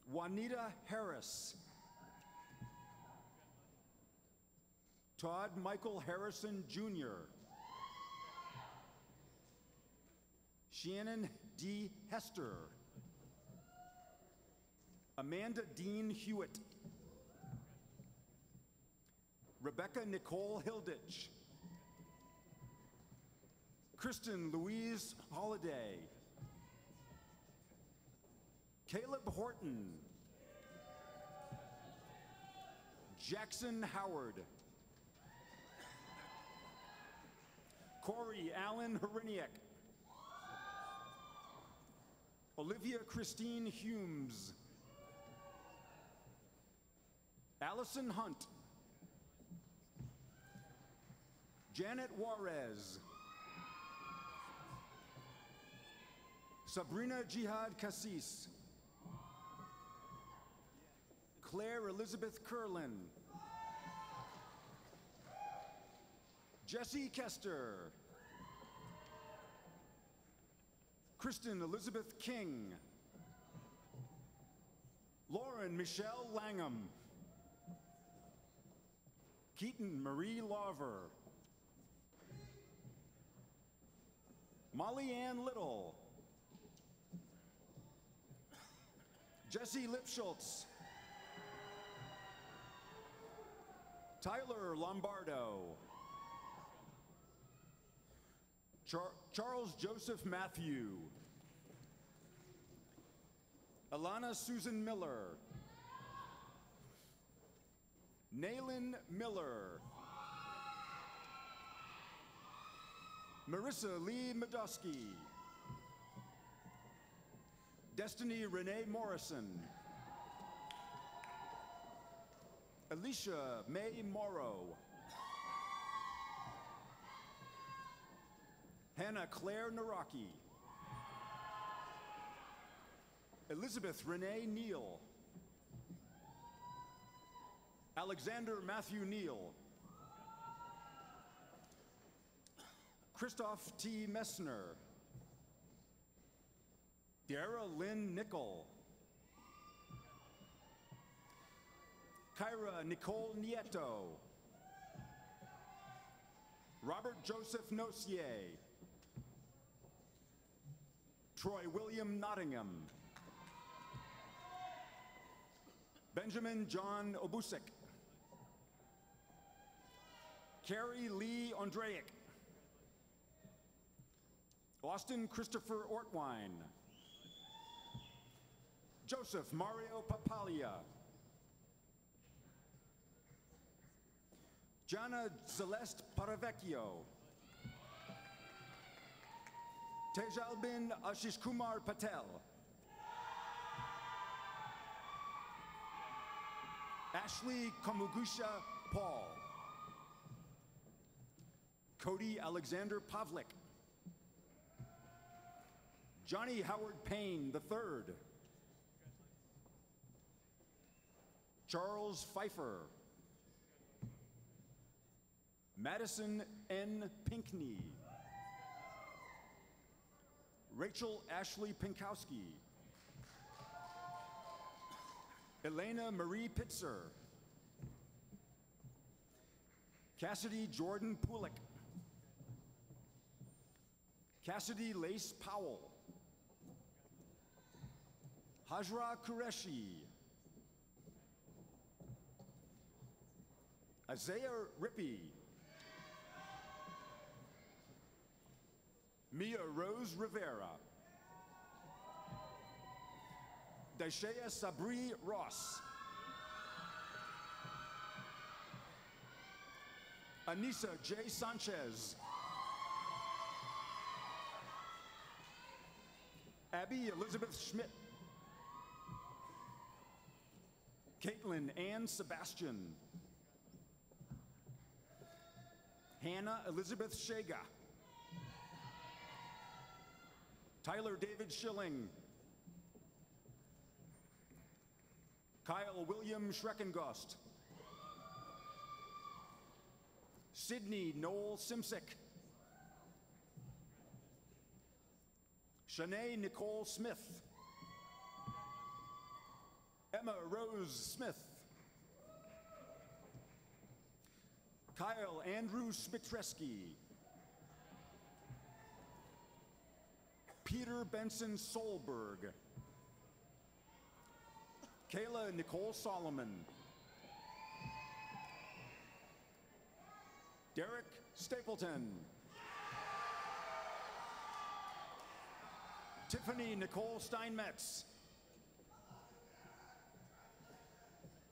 Juanita Harris. Todd Michael Harrison Jr. Shannon D. Hester. Amanda Dean Hewitt. Rebecca Nicole Hilditch. Kristen Louise Holiday. Caleb Horton. Jackson Howard. Corey Allen Heriniak. Olivia Christine Humes. Allison Hunt. Janet Juarez. Sabrina Jihad Cassis. Claire Elizabeth Curlin. Jesse Kester. Kristen Elizabeth King. Lauren Michelle Langham. Keaton Marie Larver. Molly Ann Little. Jesse Lipschultz. Tyler Lombardo. Charles Joseph Matthew. Alana Susan Miller. Naylin Miller. Marissa Lee Medusky. Destiny Renee Morrison. Alicia May Morrow. Hannah Claire Naraki. Elizabeth Renee Neal. Alexander Matthew Neal. Christoph T. Messner. Dara Lynn Nickel. Kyra Nicole Nieto. Robert Joseph Nosier. Troy William Nottingham. Benjamin John Obusek. Carrie Lee Ondrejek. Austin Christopher Ortwine. Joseph Mario Papalia. Gianna Celeste Paravecchio. Tejalbin Ashish Kumar Patel. Ashley Komugusha Paul. Cody Alexander Pavlik. Johnny Howard Payne III. Charles Pfeiffer. Madison N. Pinkney. Rachel Ashley Pinkowski. Elena Marie Pitzer. Cassidy Jordan Pulick. Cassidy Lace Powell. Hajra Qureshi. Isaiah Rippey. Mia Rose Rivera. Daishea Sabri Ross. Anissa J. Sanchez. Abby Elizabeth Schmidt. Caitlin Ann Sebastian. Hannah Elizabeth Shaga. Tyler David Schilling. Kyle William Schreckengost. Sydney Noel Simsick. Shanae Nicole Smith. Emma Rose Smith. Kyle Andrew Smitreski. Peter Benson Solberg. Kayla Nicole Solomon. Derek Stapleton. Tiffany Nicole Steinmetz.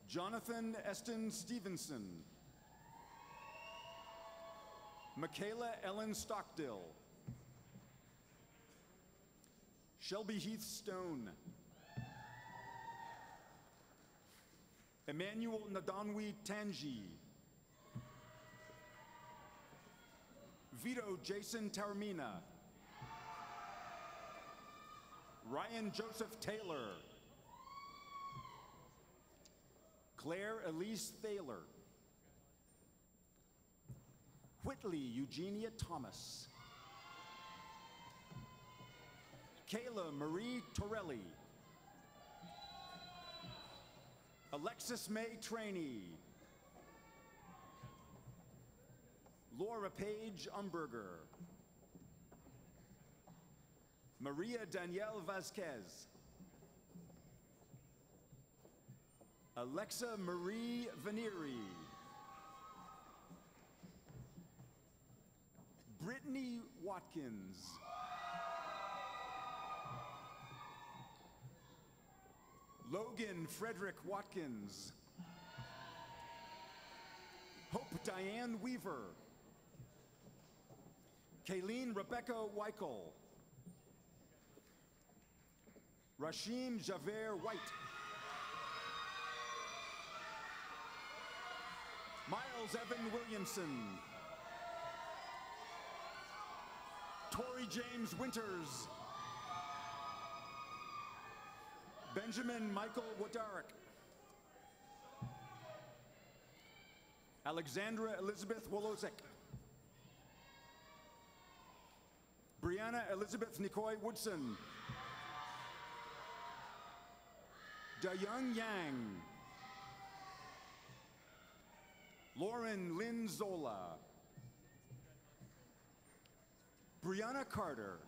Jonathan Eston Stevenson. Michaela Ellen Stockdill. Shelby Heath Stone. Emmanuel Nadonwi Tangi. Vito Jason Taormina. Ryan Joseph Taylor. Claire Elise Thaler. Whitley Eugenia Thomas. Kayla Marie Torelli. Alexis May Trainee. Laura Paige Umberger. Maria Danielle Vasquez. Alexa Marie Venieri. Brittany Watkins. Logan Frederick Watkins. Hope Diane Weaver. Kayleen Rebecca Weichel. Rashim Javert White. Miles Evan Williamson. Tori James Winters. Benjamin Michael Wodarick. Alexandra Elizabeth Wolosek. Brianna Elizabeth Nicoy Woodson. Dayoung Yang. Lauren Lynn Zola. Brianna Carter.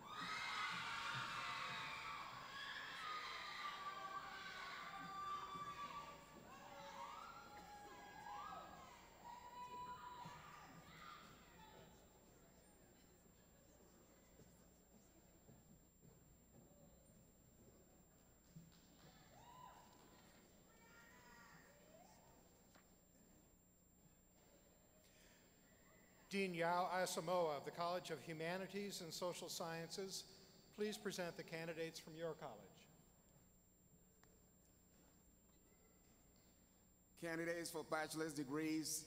Dean Yao Asamoah of the College of Humanities and Social Sciences, please present the candidates from your college. Candidates for bachelor's degrees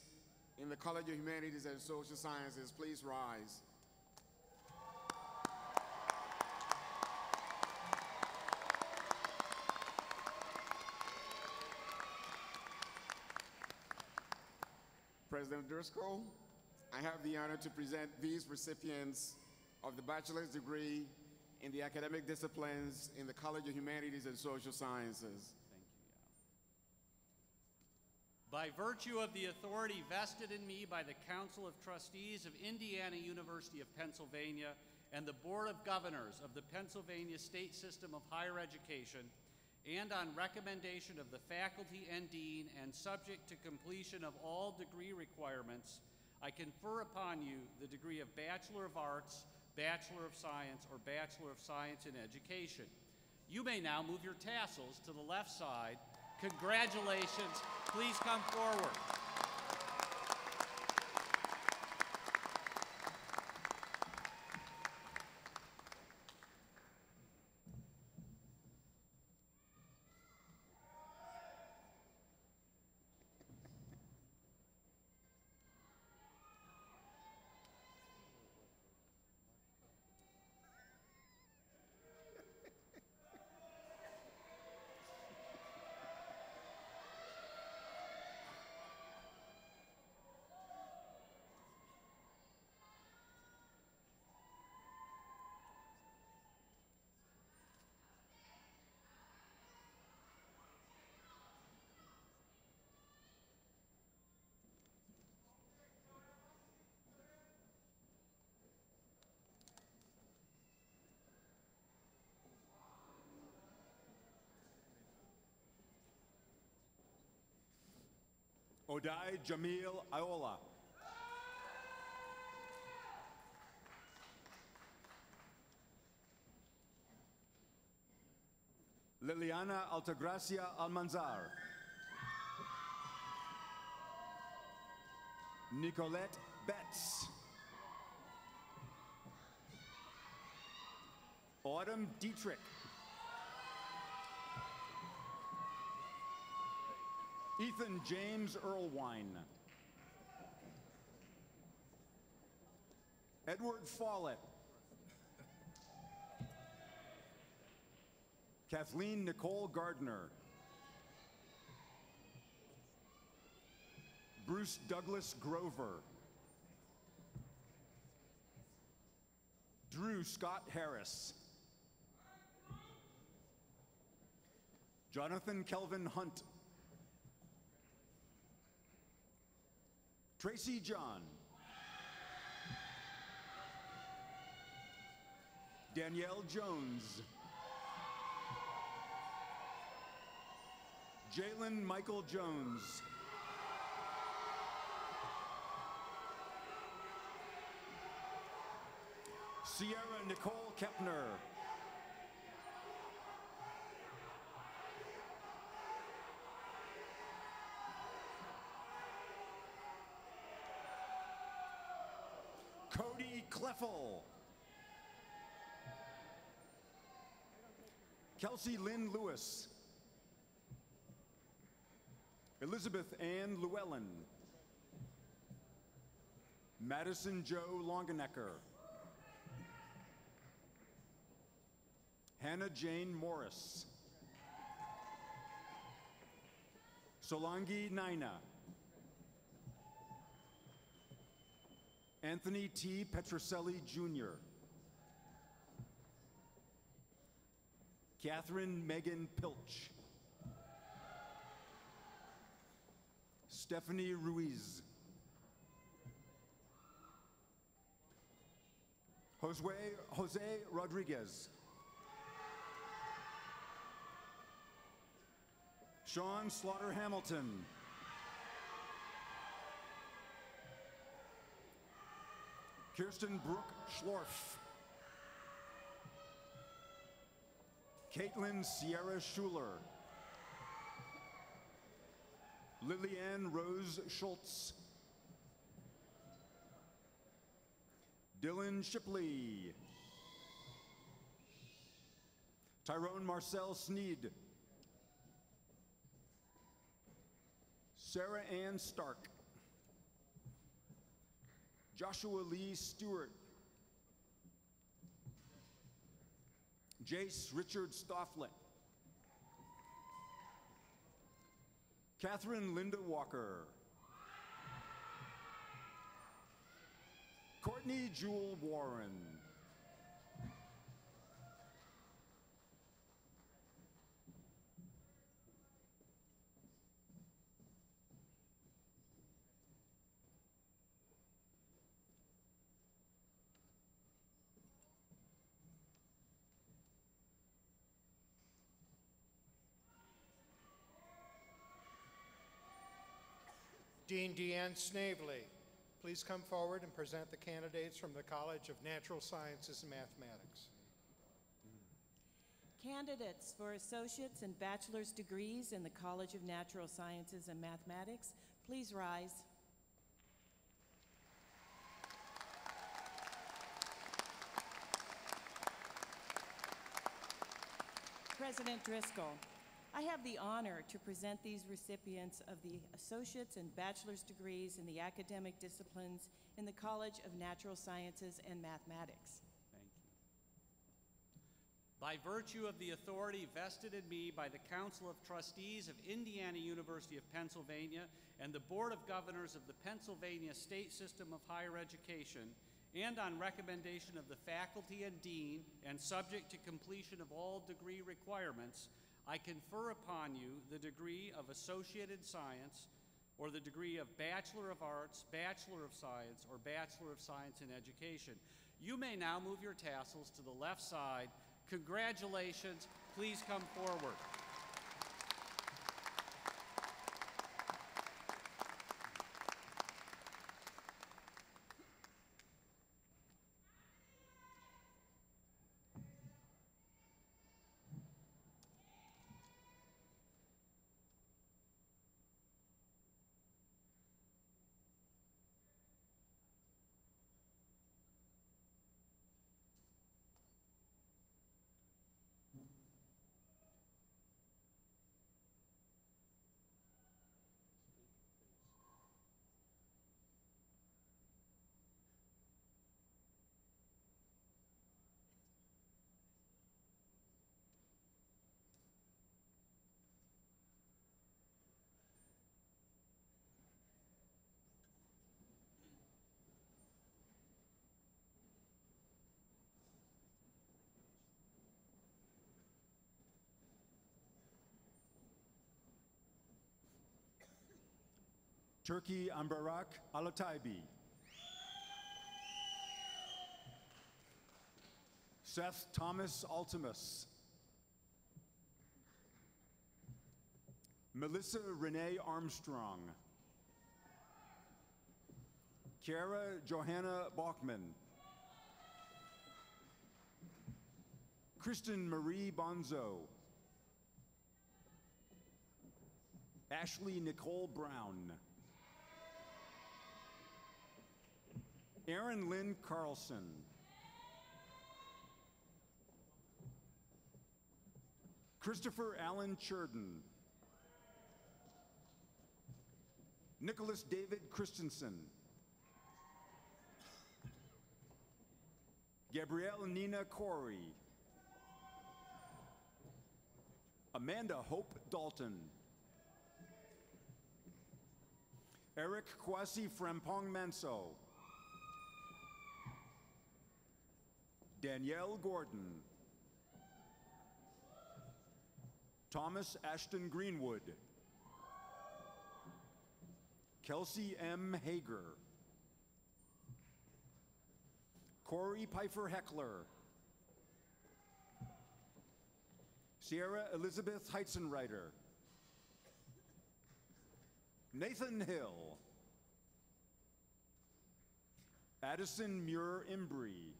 in the College of Humanities and Social Sciences, please rise. President Driscoll, I have the honor to present these recipients of the bachelor's degree in the academic disciplines in the College of Humanities and Social Sciences. By virtue of the authority vested in me by the Council of Trustees of Indiana University of Pennsylvania and the Board of Governors of the Pennsylvania State System of Higher Education, and on recommendation of the faculty and dean and subject to completion of all degree requirements, I confer upon you the degree of Bachelor of Arts, Bachelor of Science, or Bachelor of Science in Education. You may now move your tassels to the left side. Congratulations. Please come forward. Odai Jamil Aola. Liliana Altagracia Almanzar. Nicolette Betts. Autumn Dietrich. Ethan James Earlwine. Edward Follett. Kathleen Nicole Gardner. Bruce Douglas Grover. Drew Scott Harris. Jonathan Kelvin Hunt. Tracy John. Danielle Jones. Jalen Michael Jones. Sierra Nicole Kepner. Cody Kleffel. Kelsey Lynn Lewis. Elizabeth Ann Llewellyn. Madison Joe Longenecker. Hannah Jane Morris. Solangi Naina. Anthony T. Petroselli Jr. Catherine Megan Pilch. Stephanie Ruiz. Jose Rodriguez. Sean Slaughter Hamilton. Kirsten Brooke Schlorf. Caitlin Sierra Schuler. Lillianne Rose Schultz. Dylan Shipley. Tyrone Marcel Sneed. Sarah Ann Stark. Joshua Lee Stewart. Jace Richard Stofflet. Catherine Linda Walker. Courtney Jewel Warren. Dean Deanne Snavely, please come forward and present the candidates from the College of Natural Sciences and Mathematics. Candidates for associate's and bachelor's degrees in the College of Natural Sciences and Mathematics, please rise. President Driscoll, I have the honor to present these recipients of the associate's and bachelor's degrees in the academic disciplines in the College of Natural Sciences and Mathematics. Thank you. By virtue of the authority vested in me by the Council of Trustees of Indiana University of Pennsylvania and the Board of Governors of the Pennsylvania State System of Higher Education, and on recommendation of the faculty and dean, and subject to completion of all degree requirements, I confer upon you the degree of Associate in Science, or the degree of Bachelor of Arts, Bachelor of Science, or Bachelor of Science in Education. You may now move your tassels to the left side. Congratulations. Please come forward. Turkey Ambarak Alataibi. Seth Thomas Altimus. Melissa Renee Armstrong. Kiara Johanna Bachman. Kristen Marie Bonzo. Ashley Nicole Brown. Erin Lynn Carlson. Christopher Allen Churden. Nicholas David Christensen. Gabrielle Nina Corey. Amanda Hope Dalton. Eric Kwasi Frempong Manso. Danielle Gordon. Thomas Ashton Greenwood. Kelsey M. Hager. Corey Pfeiffer Heckler. Sierra Elizabeth Heitzenreiter. Nathan Hill. Addison Muir Imbrie.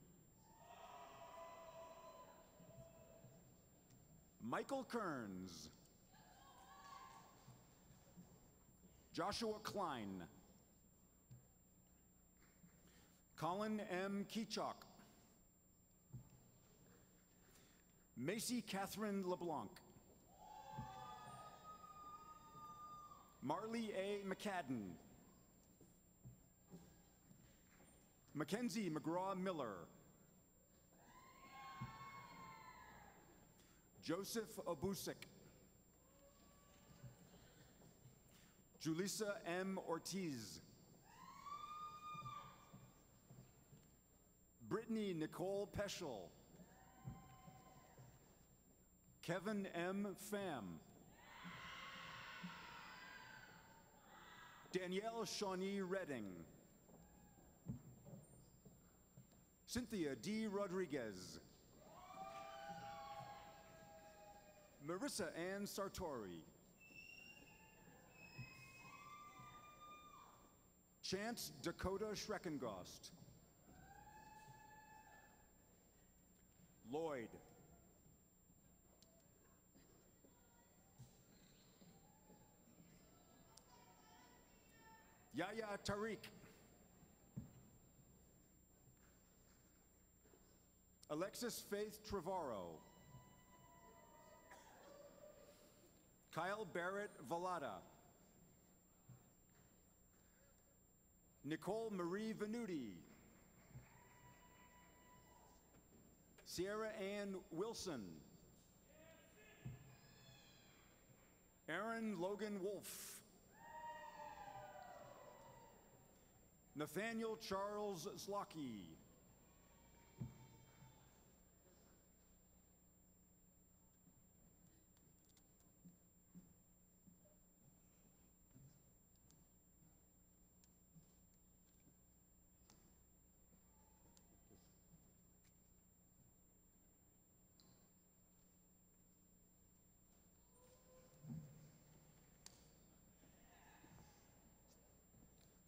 Michael Kearns. Joshua Klein. Colin M. Keechok. Macy Catherine LeBlanc. Marley A. McCadden. Mackenzie McGraw Miller. Joseph Obusik. Julissa M. Ortiz. Brittany Nicole Peschel. Kevin M. Pham. Danielle Shawnee Redding. Cynthia D. Rodriguez. Marissa Ann Sartori. Chance Dakota Schreckengost. Lloyd. Yahya Tariq. Alexis Faith Trevorrow. Kyle Barrett Vallada. Nicole Marie Venuti. Sierra Ann Wilson. Aaron Logan Wolf. Nathaniel Charles Zlocky.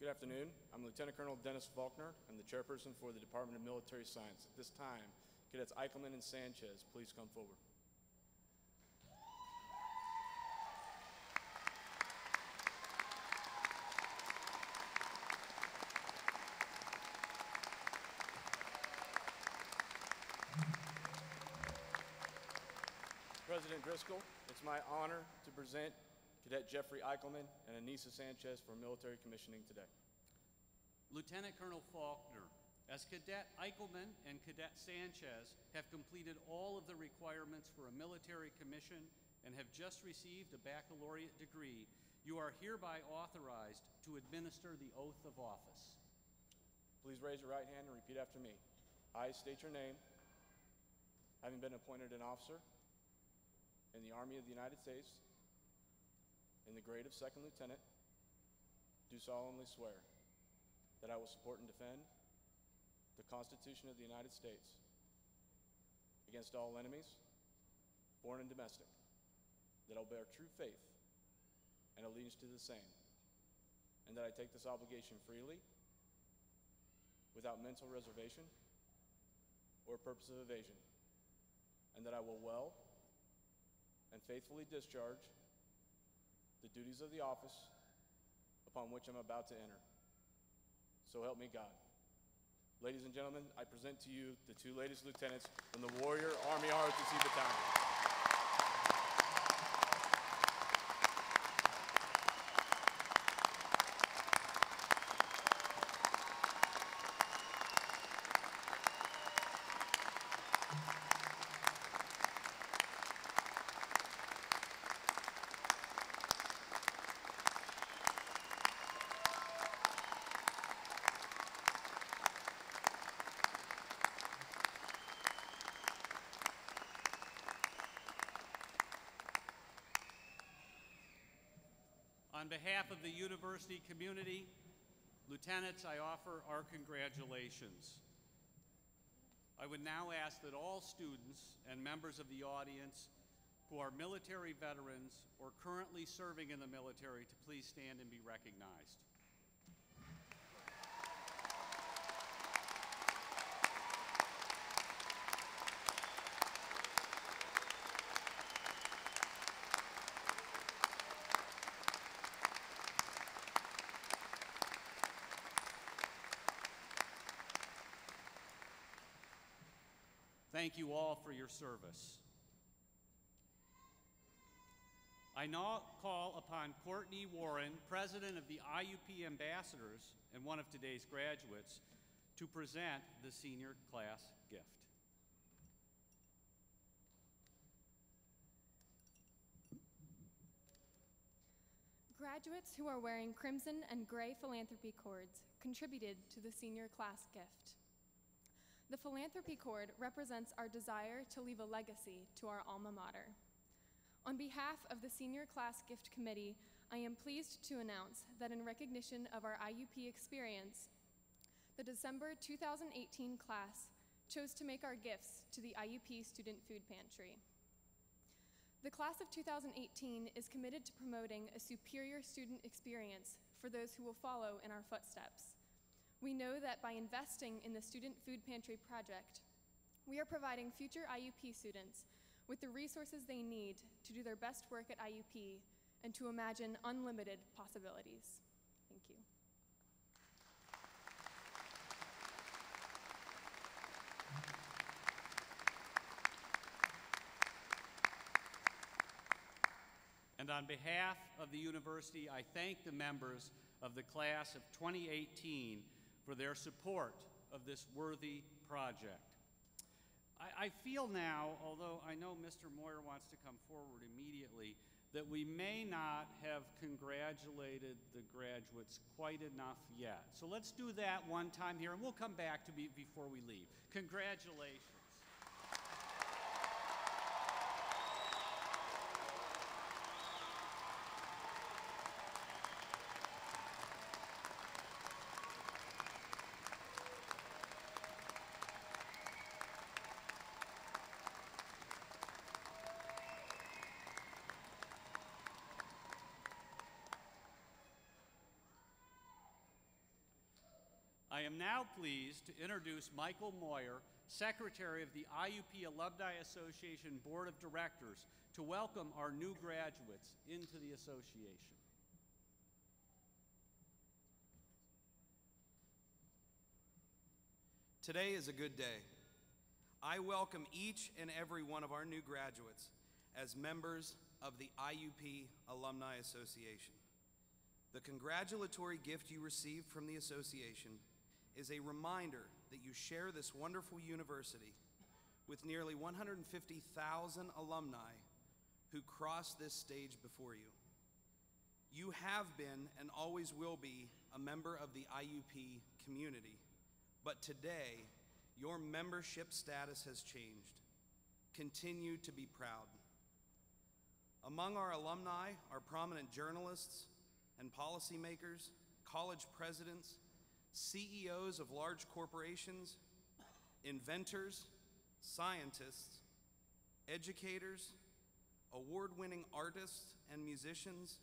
Good afternoon. I'm Lieutenant Colonel Dennis Faulkner. I'm the chairperson for the Department of Military Science. At this time, Cadets Eichelman and Sanchez, please come forward. President Driscoll, it's my honor to present Cadet Jeffrey Eichelman and Anissa Sanchez for military commissioning today. Lieutenant Colonel Faulkner, as Cadet Eichelman and Cadet Sanchez have completed all of the requirements for a military commission and have just received a baccalaureate degree, you are hereby authorized to administer the oath of office. Please raise your right hand and repeat after me. I state your name, having been appointed an officer in the Army of the United States in the grade of second lieutenant, do solemnly swear that I will support and defend the Constitution of the United States against all enemies, foreign and domestic, that I will bear true faith and allegiance to the same, and that I take this obligation freely, without mental reservation or purpose of evasion, and that I will well and faithfully discharge the duties of the office upon which I'm about to enter. So help me God. Ladies and gentlemen, I present to you the two latest lieutenants from the Warrior Army ROTC Battalion. On behalf of the university community, lieutenants, I offer our congratulations. I would now ask that all students and members of the audience who are military veterans or currently serving in the military to please stand and be recognized. Thank you all for your service. I now call upon Courtney Warren, President of the IUP Ambassadors and one of today's graduates, to present the senior class gift. Graduates who are wearing crimson and gray philanthropy cords contributed to the senior class gift. The philanthropy cord represents our desire to leave a legacy to our alma mater. On behalf of the Senior Class Gift Committee, I am pleased to announce that in recognition of our IUP experience, the December 2018 class chose to make our gifts to the IUP Student Food Pantry. The class of 2018 is committed to promoting a superior student experience for those who will follow in our footsteps. We know that by investing in the Student Food Pantry project, we are providing future IUP students with the resources they need to do their best work at IUP and to imagine unlimited possibilities. Thank you. And on behalf of the university, I thank the members of the class of 2018 for their support of this worthy project. I feel now, although I know Mr. Moyer wants to come forward immediately, that we may not have congratulated the graduates quite enough yet. So let's do that one time here, and we'll come back to before we leave. Congratulations. I am now pleased to introduce Michael Moyer, Secretary of the IUP Alumni Association Board of Directors, to welcome our new graduates into the association. Today is a good day. I welcome each and every one of our new graduates as members of the IUP Alumni Association. The congratulatory gift you received from the association is a reminder that you share this wonderful university with nearly 150,000 alumni who crossed this stage before you. You have been and always will be a member of the IUP community, but today your membership status has changed. Continue to be proud. Among our alumni are prominent journalists and policymakers, college presidents, CEOs of large corporations, inventors, scientists, educators, award-winning artists and musicians,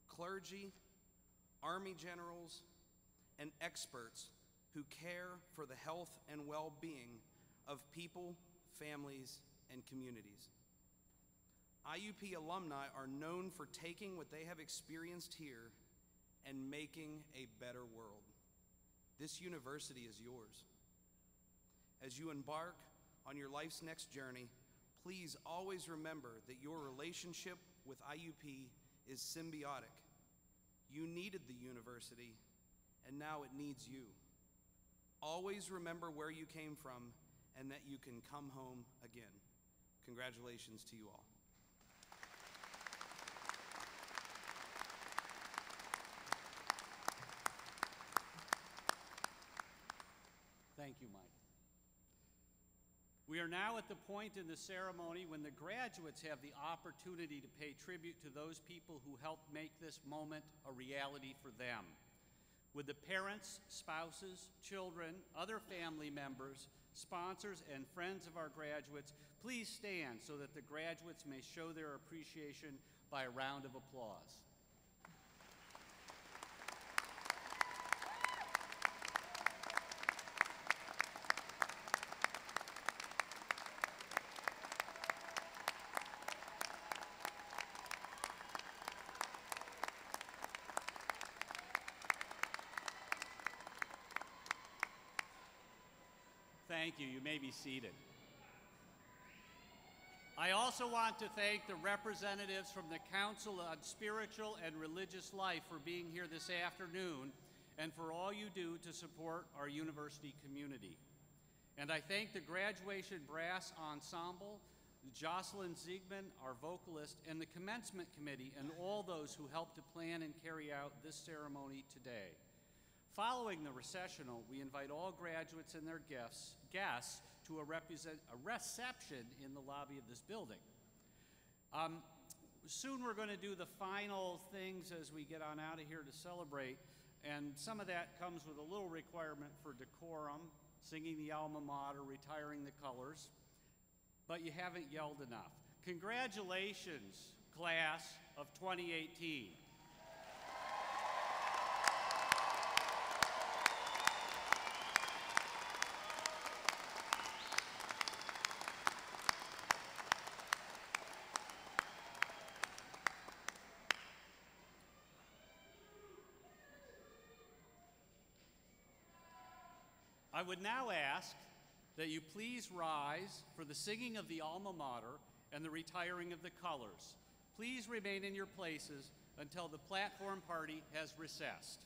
clergy, Army generals, and experts who care for the health and well-being of people, families, and communities. IUP alumni are known for taking what they have experienced here and making a better world. This university is yours. As you embark on your life's next journey, please always remember that your relationship with IUP is symbiotic. You needed the university, and now it needs you. Always remember where you came from and that you can come home again. Congratulations to you all. Thank you, Mike. We are now at the point in the ceremony when the graduates have the opportunity to pay tribute to those people who helped make this moment a reality for them. Would the parents, spouses, children, other family members, sponsors, and friends of our graduates please stand so that the graduates may show their appreciation by a round of applause. Thank you. You may be seated. I also want to thank the representatives from the Council on Spiritual and Religious Life for being here this afternoon and for all you do to support our university community. And I thank the Graduation Brass Ensemble, Jocelyn Ziegman, our vocalist, and the Commencement Committee, and all those who helped to plan and carry out this ceremony today. Following the recessional, we invite all graduates and their guests to a reception in the lobby of this building. Soon we're going to do the final things as we get on out of here to celebrate, and some of that comes with a little requirement for decorum, singing the alma mater, retiring the colors, but you haven't yelled enough. Congratulations, class of 2018. I would now ask that you please rise for the singing of the alma mater and the retiring of the colors. Please remain in your places until the platform party has recessed.